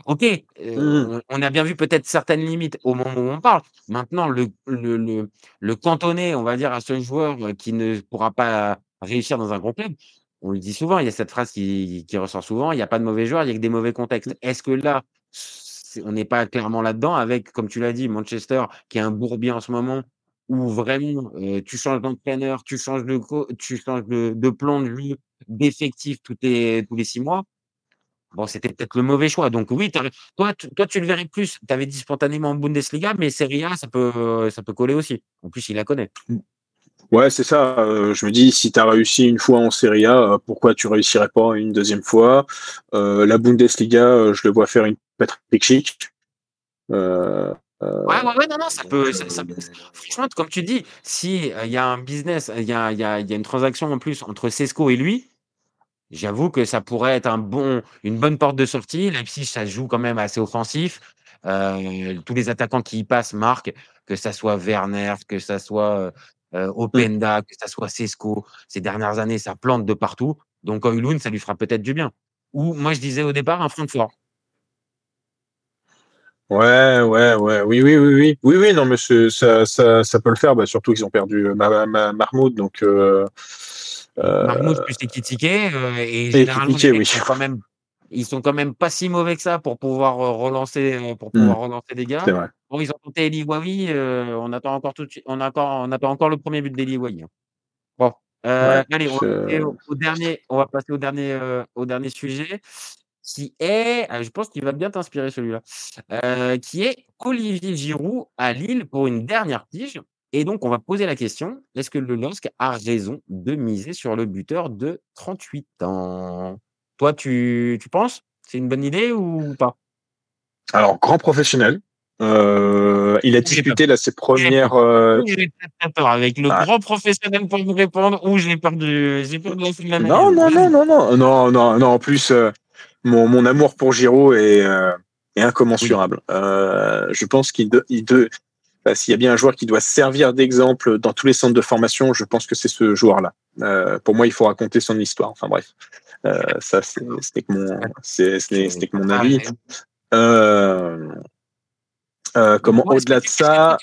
OK, Mmh. on a bien vu peut-être certaines limites au moment où on parle. Maintenant, le cantonner, on va dire, à ce joueur qui ne pourra pas réussir dans un gros club, on le dit souvent, il y a cette phrase qui ressort souvent, il y a pas de mauvais joueurs, il y a que des mauvais contextes. Est-ce que là, on n'est pas clairement là-dedans avec, comme tu l'as dit, Manchester qui est un bourbier en ce moment où vraiment, tu changes d'entraîneur, tu changes de plan de jeu, d'effectif tous les 6 mois. bon, c'était peut-être le mauvais choix. Donc oui, toi, tu le verrais plus. Tu avais dit spontanément en Bundesliga, mais Serie A, ça peut coller aussi. En plus, il la connaît. Ouais, c'est ça. Je me dis, si tu as réussi une fois en Serie A, pourquoi tu réussirais pas une deuxième fois? La Bundesliga, je le vois faire une Patrick Schick. Euh, Ouais, non, ça donc, peut, franchement, comme tu dis, si il y a un business, il y a une transaction en plus entre Sesko et lui, j'avoue que ça pourrait être une bonne porte de sortie. Leipzig, ça se joue quand même assez offensif. Tous les attaquants qui y passent marquent, que ça soit Werner, que ça soit hmm. Openda, que ça soit Sesko. Ces dernières années, ça plante de partout. Donc, Højlund, ça lui fera peut-être du bien. Ou moi, je disais au départ, un Francfort. Ouais. Oui, non, mais ça peut le faire. Bah, surtout qu'ils ont perdu Mahmoud, donc Marmoush plus Ekitike, et et généralement les Kikike, mecs oui, ils sont quand même pas si mauvais que ça pour Hmm, pouvoir relancer des gars. c'est vrai. Bon, ils ont tenté Eli Wawi, on attend encore le premier but d'Eli Wawi, hein. Bon, Ouais, allez, au dernier sujet qui est, je pense qu'il va bien t'inspirer celui-là, qui est Olivier Giroud à Lille pour une dernière pige. Et donc, on va poser la question: est-ce que le LOSC a raison de miser sur le buteur de 38 ans? Toi, tu penses? C'est une bonne idée ou pas? Alors, grand professionnel. Il a J'ai peur. disputé là ses J'ai peur. premières. J'ai très peur avec le Ah, grand professionnel pour me répondre, ou j'ai peur de la fin de non, l'analyse. non, non, Vas-y. non, non, non, non, non. En plus, mon amour pour Giroud est Oui. incommensurable. Je pense s'il y a bien un joueur qui doit servir d'exemple dans tous les centres de formation, je pense que c'est ce joueur-là. Pour moi, il faut raconter son histoire. Enfin bref, ça, c'était que mon avis. Euh, Donc comment toi, au-delà de est-ce que ça,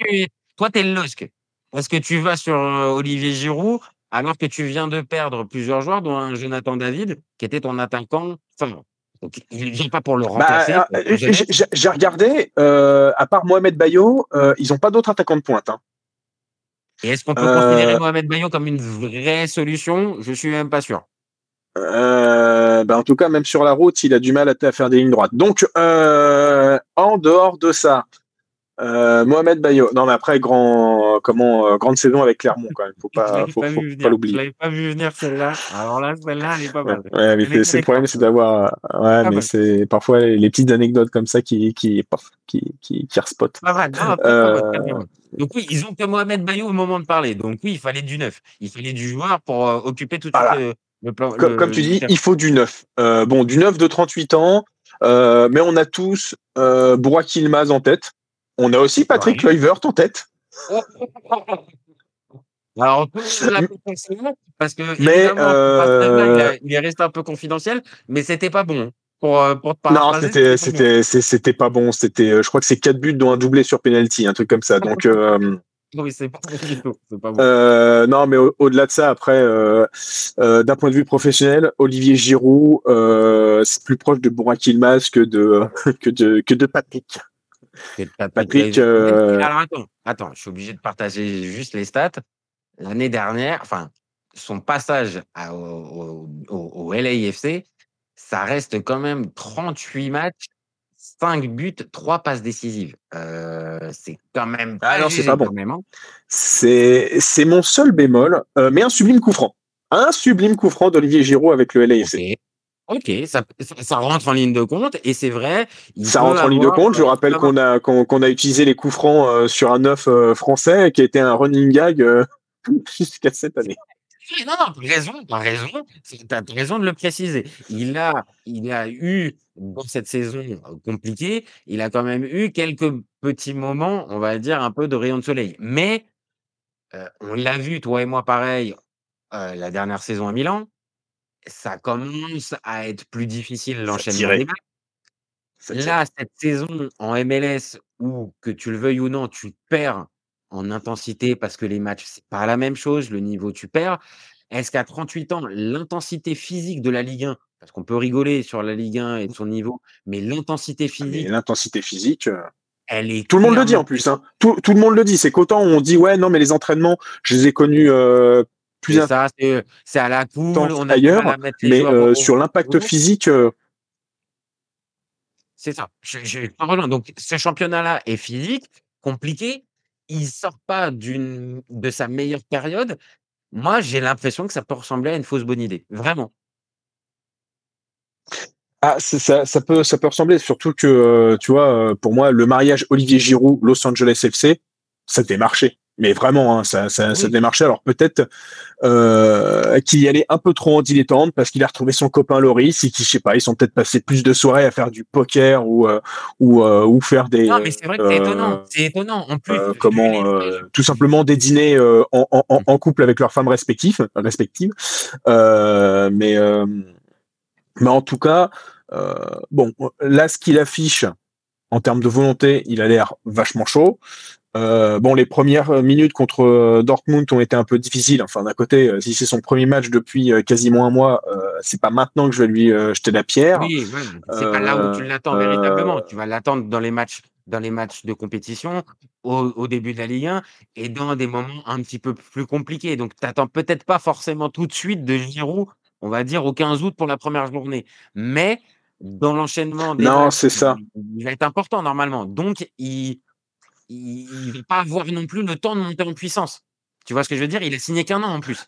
toi, tu es le LOSC? Est-ce que tu vas sur, Olivier Giroud, alors que tu viens de perdre plusieurs joueurs, dont un Jonathan David, qui était ton attaquant phare? Donc il ne vient pas pour le remplacer, pour la jeunesse. j'ai regardé, à part Mohamed Bayo, ils n'ont pas d'autres attaquants de pointe. Hein. Et est-ce qu'on peut considérer Euh, Mohamed Bayo comme une vraie solution? Je suis même pas sûr. en tout cas, même sur la route, il a du mal à faire des lignes droites. Donc, en dehors de ça, Mohamed Bayo. Non, mais après, grande saison avec Clermont quand même. Je l'avais pas Faut vu pas venir. Je l'oublier. l'avais pas vu venir celle-là. Alors là, celle-là, elle est pas Ouais, mal. ouais, mais Elle est c'est le très problème, forte, c'est celle-là. d'avoir, ouais, Pas mais mal. c'est parfois les petites anecdotes comme ça qui respotent. Pas mal. Non, très, très bonne, très, très Euh, bonne. Donc oui, ils ont que Mohamed Bayo au moment de parler. Donc oui, il fallait du neuf. Il fallait du joueur pour occuper tout de suite voilà. le plan, Comme tu le dis, terrain. il faut du neuf. Bon, du neuf de 38 ans, mais on a tous Burak Yilmaz en tête. On a aussi Patrick Ouais. Kluivert en tête. Alors, on peut l'appeler ça, parce que Mais évidemment, son passage-là, il est resté un peu confidentiel, mais c'était pas bon. Pour te non, paraphraser, c'était pas bon. c'était pas bon. C'était, je crois que c'est 4 buts dont un doublé sur penalty, un truc comme ça. Donc, Oui, c'est pas bon du tout. C'est pas bon. non, mais au-delà de ça, après, d'un point de vue professionnel, Olivier Giroud, c'est plus proche de Burak Yilmaz que de Patrick. C'est Patrick Patrick, Kluivert. Même si, alors attends, je suis obligé de partager juste les stats. L'année dernière, enfin, son passage au LAFC, ça reste quand même 38 matchs, 5 buts, 3 passes décisives. C'est quand même ah pas non, c'est pas gégé bon. quand même, hein. C'est mon seul bémol, mais un sublime coup franc. Un sublime coup franc d'Olivier Giroud avec le OK, LAFC. OK, ça rentre en ligne de compte et c'est vrai, il Ça peut rentre en ligne de avoir, compte. Je rappelle qu'on a utilisé les coups francs sur un neuf français qui a été un running gag jusqu'à cette année. oui, non, non, tu as raison, tu raison de le préciser. Il a eu, dans cette saison, compliquée, il a quand même eu quelques petits moments, on va dire, un peu de rayon de soleil. Mais, on l'a vu, toi et moi pareil, la dernière saison à Milan, ça commence à être plus difficile Ça l'enchaînement des tirait, matchs. ça Là, tirait. cette saison en MLS où, que tu le veuilles ou non, tu perds en intensité parce que les matchs, c'est pas la même chose, le niveau, tu perds. Est-ce qu'à 38 ans, l'intensité physique de la Ligue 1, parce qu'on peut rigoler sur la Ligue 1 et de son niveau, mais l'intensité Ah, mais physique, l'intensité physique, elle est tout le monde le dit clairement en plus plus. Hein. Tout le monde le dit. C'est qu'autant on dit ouais non mais les entraînements, je les ai connus plus c'est ça, c'est à la cool, intenses on a du mal ailleurs, à mettre les mais joueurs sur au l'impact niveau. physique, c'est ça. Je te rejoins. Donc ce championnat-là est physique, compliqué. Il sort pas de sa meilleure période. Moi, j'ai l'impression que ça peut ressembler à une fausse bonne idée, vraiment. Ah, ça peut ressembler, surtout que, tu vois, pour moi, le mariage Olivier Giroud, Los Angeles FC, ça devait marcher. Mais vraiment, hein, ça Oui. devait marcher. Alors peut-être qu'il y allait un peu trop en dilettante parce qu'il a retrouvé son copain Loris et qui, je sais pas, ils sont peut-être passés plus de soirées à faire du poker ou faire Non, des mais c'est vrai que c'est étonnant. C'est étonnant. En plus, j'ai vu comment l'image. tout simplement des dîners en couple avec leurs femmes respectives. Euh, mais euh, mais en tout cas, bon, là, ce qu'il affiche en termes de volonté, il a l'air vachement chaud. Bon, les premières minutes contre Dortmund ont été un peu difficiles. Enfin, d'un côté, si c'est son premier match depuis quasiment un mois, c'est pas maintenant que je vais lui jeter la pierre. Oui, voilà, c'est pas là où tu Euh, l'attends euh, véritablement. Tu vas l'attendre dans les matchs de compétition, au début de la Ligue 1 et dans des moments un petit peu plus compliqués. Donc tu attends peut-être pas forcément tout de suite de Giroud, on va dire au 15 août pour la première journée. Mais dans l'enchaînement des non, matchs, c'est ça. il va être important normalement. Donc il va pas avoir non plus le temps de monter en puissance. Tu vois ce que je veux dire? Il a signé qu'1 an en plus.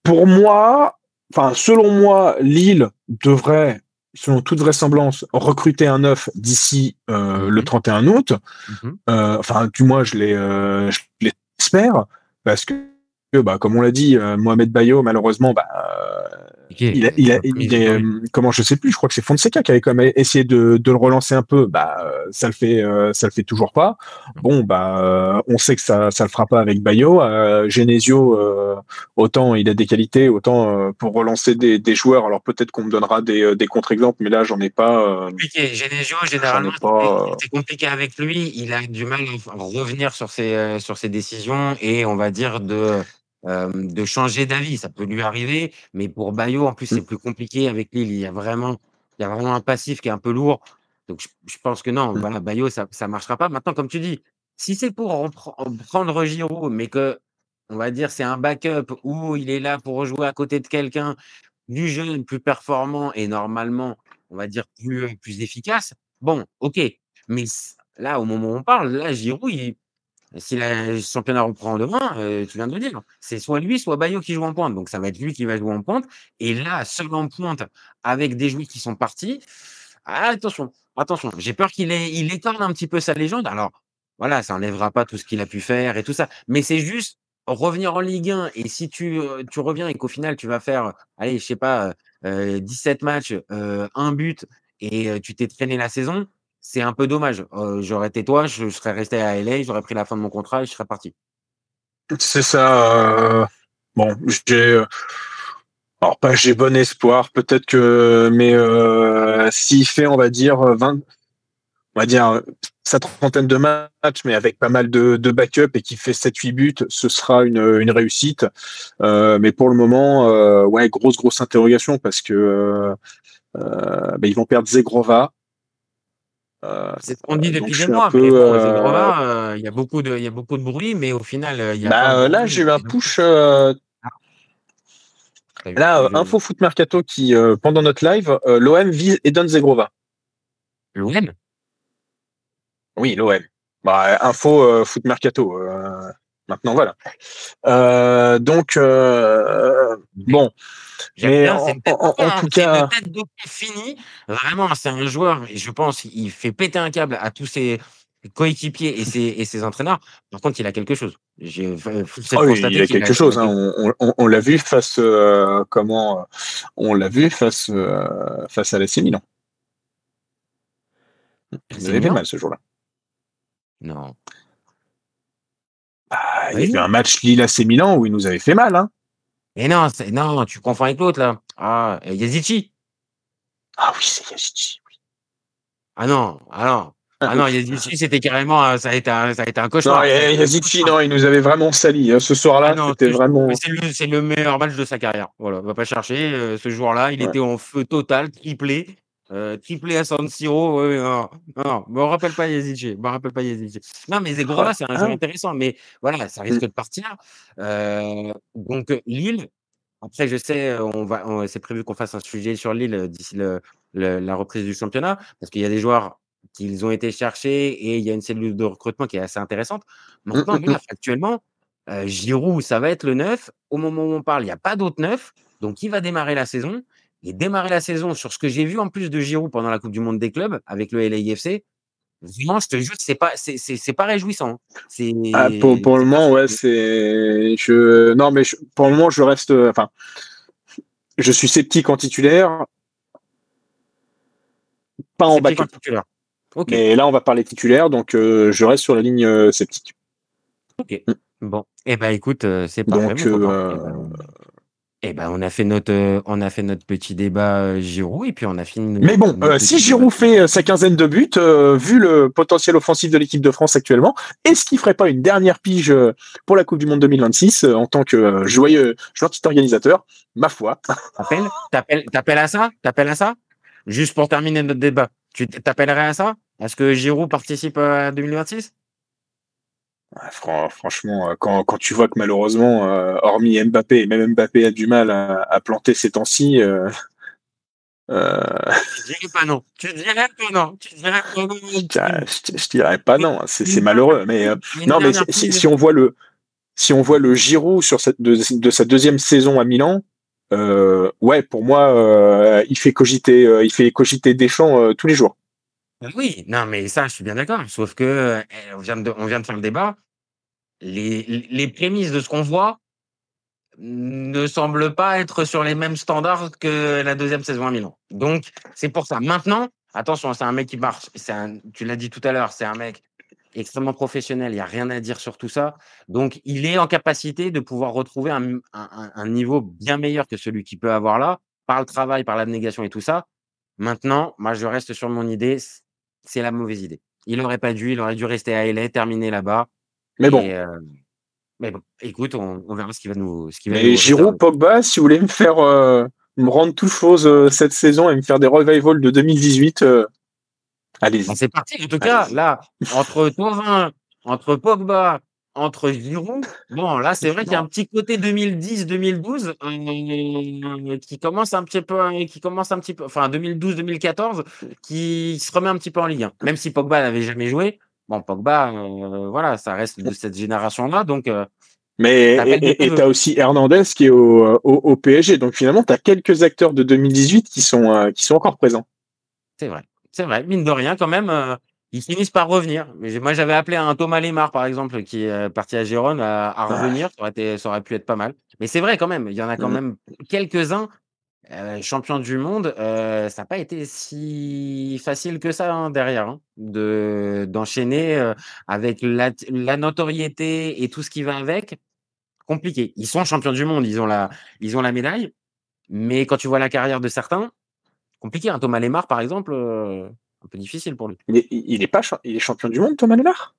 Pour moi, enfin, selon moi, Lille devrait, selon toute vraisemblance, recruter un neuf d'ici le Mmh. 31 août. Mmh. Enfin, du moins, je l'espère, parce que, bah, comme on l'a dit, Mohamed Bayo, malheureusement, bah, OK, il a pas il misé est, sur lui. comment, je sais plus, je crois que c'est Fonseca qui avait quand même essayé de le relancer un peu, bah, ça le fait toujours pas. Bon, bah, on sait que ça le fera pas avec Bayo. Genesio, autant il a des qualités, autant pour relancer des joueurs. Alors peut-être qu'on me donnera des contre-exemples, mais là, Compliqué. Genesio, j'en ai généralement, pas. c'est compliqué avec lui. Il a du mal à revenir sur ses décisions et on va dire de changer d'avis. Ça peut lui arriver, mais pour Bayo, en plus, c'est plus compliqué avec Lille. Il y a vraiment un passif qui est un peu lourd. Donc je pense que non, voilà, Bayo, ça marchera pas. Maintenant, comme tu dis, si c'est pour prendre Giroud, mais que, on va dire, c'est un backup où il est là pour jouer à côté de quelqu'un plus jeune, plus performant et normalement, on va dire plus efficace. Bon, OK, mais là, au moment où on parle, là, Giroud, si le championnat reprend demain, tu viens de le dire, c'est soit lui, soit Bayo qui joue en pointe. Donc ça va être lui qui va jouer en pointe et là, seul en pointe avec des joueurs qui sont partis, ah, attention, j'ai peur il écorne un petit peu sa légende. Alors voilà, ça enlèvera pas tout ce qu'il a pu faire et tout ça, mais c'est juste revenir en Ligue 1 et si tu reviens et qu'au final tu vas faire, allez, je sais pas, 17 matchs, 1 but et tu t'es traîné la saison, c'est un peu dommage. J'aurais été toi, je serais resté à LA, j'aurais pris la fin de mon contrat et je serais parti. C'est ça. Bon, alors pas j'ai bon espoir, peut-être que, mais s'il fait, on va dire 20, on va dire sa trentaine de matchs, mais avec pas mal de backup et qui fait 7-8 buts, ce sera une réussite. Mais pour le moment, ouais, grosse interrogation parce que bah, ils vont perdre Zegrova. Euh, C'est ce qu'on dit donc depuis je des suis un mois, mais peu. bon, Zegrova, il y a beaucoup de bruit, mais au final, il y a pas Bah, grand là, j'ai monde eu un et donc push. ah, Là, je Info Foot Mercato qui, pendant notre live, l'OM vise Edon Zegrova. l'OM? Oui, l'OM. Bah, Info Foot Mercato. Maintenant, voilà. Donc, bon. J'aime Mais bien, c'est une tête de pont, en hein, tout c'est une cas, tête de pont finie. Vraiment, c'est un joueur et je pense il fait péter un câble à tous ses coéquipiers et ses entraîneurs. Par contre, il a quelque chose. J'ai force est de oh, oui, il constater a quelque il a chose. Hein. quelque On l'a vu face, on l'a vu face à l'AC Milan. Vous c'est avez fait Milan? mal ce jour-là. Non. Ah, il y a eu Vas-y. un match Lille-AC Milan où il nous avait fait mal. Hein. Mais non, non, tu confonds avec l'autre là. Ah, Yazici. Ah oui, c'est Yazici. Ah non, ah non. Ah, Ah non, ouf. Yazici, c'était carrément, ça a été un Non, cauchemar. Ça a été un Yazici, cauchemar. non, il nous avait vraiment sali. Hein. Ce Ah soir-là, non, c'était mais vraiment. c'est le meilleur match de sa carrière. Voilà, on va pas chercher, ce jour-là, il Ouais. était en feu total, triplé à San Siro, ouais, ouais, non, non, me rappelle pas Yazici, me rappelle pas Yazici. Non, mais Oh, Zegrova, c'est un joueur hein. intéressant, mais voilà, ça risque de partir. Donc Lille, après je sais, c'est prévu qu'on fasse un sujet sur Lille, d'ici la reprise du championnat, parce qu'il y a des joueurs qu'ils ont été chercher et il y a une cellule de recrutement qui est assez intéressante. Maintenant, voilà, actuellement, Giroud, ça va être le 9. Au moment où on parle, il y a pas d'autre 9, donc il va démarrer la saison et démarrer la saison sur ce que j'ai vu en plus de Giroud pendant la coupe du monde des clubs avec le LAIFC, vraiment, je te jure, c'est pas réjouissant, hein. Ah, pour le C'est pas moment, ouais, réjouissant. non, mais pour le moment, je reste, enfin, je suis sceptique en titulaire, pas en Sceptique en backup. titulaire. OK, Mais là, on va parler titulaire, donc je reste sur la ligne sceptique. OK. Bon et bah, écoute, c'est parfait Donc, mon copain et ben, on a fait notre petit débat, Giroud et puis on a fini mais bon, notre si petit débat. Giroud fait sa quinzaine de buts, vu le potentiel offensif de l'équipe de France actuellement, est-ce qu'il ferait pas une dernière pige pour la Coupe du Monde 2026 en tant que joyeux joueur titre organisateur? Ma foi. T'appelles à ça? T'appelles à ça? Juste pour terminer notre débat, t'appellerais à ça? À ce que Giroud participe à 2026? Franchement, quand tu vois que malheureusement, hormis Mbappé, et même Mbappé a du mal à planter ces temps-ci, Tu dirais pas non. Tu dirais pas non. Tu dirais pas non là-dessus. je dirais pas non, c'est Une malheureux. dernière Mais pige, une non, mais dernière pige. si on voit le Giroud sur de sa deuxième saison à Milan, ouais, pour moi, il fait cogiter Deschamps tous les jours. Oui, non, mais ça, je suis bien d'accord. Sauf que, on vient de faire le débat. Les prémices de ce qu'on voit ne semblent pas être sur les mêmes standards que la deuxième saison à Milan. Donc, c'est pour ça. Maintenant, attention, c'est un mec qui marche. Tu l'as dit tout à l'heure, c'est un mec extrêmement professionnel. Il n'y a rien à dire sur tout ça. Donc, il est en capacité de pouvoir retrouver un niveau bien meilleur que celui qu'il peut avoir là, par le travail, par l'abnégation et tout ça. Maintenant, moi, je reste sur mon idée. C'est la mauvaise idée. Il aurait dû rester à LA, terminer là-bas. Mais bon. Mais bon, écoute, on verra ce qui va Mais nous Giroud, réserver. Pogba, si vous voulez me rendre tout chose cette saison et me faire des revivals de 2018, Bon, allez-y. c'est parti. En tout cas, Allez-y. là, entre Thauvin, entre Pogba, entre Giroud, bon, là, c'est vrai qu'il y a un Non. petit côté 2010-2012 qui commence un petit peu, enfin 2012-2014, qui se remet un petit peu en Ligue 1. Même si Pogba n'avait jamais joué, bon, Pogba, voilà, ça reste de cette génération-là, donc Mais t'appelles de tes et vœux. t'as aussi Hernandez qui est au PSG. Donc finalement, t'as quelques acteurs de 2018 qui sont encore présents. C'est vrai. C'est vrai, mine de rien quand même, ils finissent par revenir. Mais moi, j'avais appelé un Thomas Lemar, par exemple, qui est parti à Gérone, à Ah, revenir. Ça aurait pu être pas mal. Mais c'est vrai quand même, il y en a quand mm. même quelques-uns, champions du monde, ça n'a pas été si facile que ça, hein, derrière, hein, d'enchaîner, avec la notoriété et tout ce qui va avec, compliqué. Ils sont champions du monde, ils ont la médaille, mais quand tu vois la carrière de certains, compliqué, hein. Thomas Lemar, par exemple, un peu difficile pour lui. Il est champion du monde, Thomas Lemar?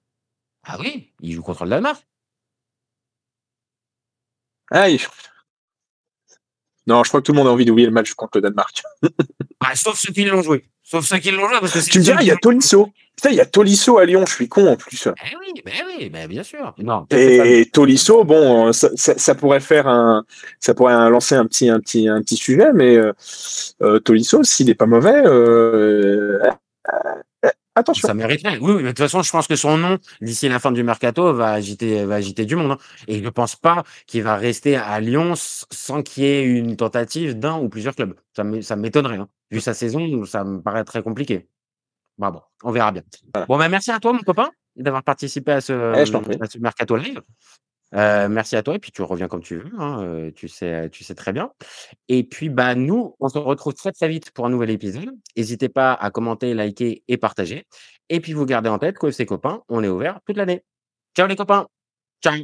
Ah oui, il joue contre le Danemark. Ah, non, je crois que tout le monde a envie d'oublier le match contre le Danemark. Ah, sauf ceux qui l'ont joué. Sauf ceux qui l'ont joué, parce que c'est Tu le me seul diras, il qui y a joue. Tolisso. Putain, il y a Tolisso à Lyon, je suis con en plus. Oui, bien sûr. Non, peut-être c'est pas lui. Et Tolisso, bon, ça pourrait ça pourrait lancer un petit sujet, mais Tolisso, s'il est pas mauvais, attention. Ça mériterait. Oui, mais de toute façon, je pense que son nom, d'ici la fin du mercato, va agiter du monde, hein. Et je ne pense pas qu'il va rester à Lyon sans qu'il y ait une tentative d'un ou plusieurs clubs. Ça m'étonnerait, hein. Vu sa saison, ça me paraît très compliqué. Bah bon, on verra bien. Voilà. Bon, bah, merci à toi, mon copain, d'avoir participé Je t'en prie. à ce mercato live. Merci à toi et puis tu reviens comme tu veux, hein, tu sais très bien. Et puis, bah, nous, on se retrouve très, très vite pour un nouvel épisode. N'hésitez pas à commenter, liker et partager. Et puis, vous gardez en tête qu'OFC Copains, on est ouvert toute l'année. Ciao les copains. Ciao.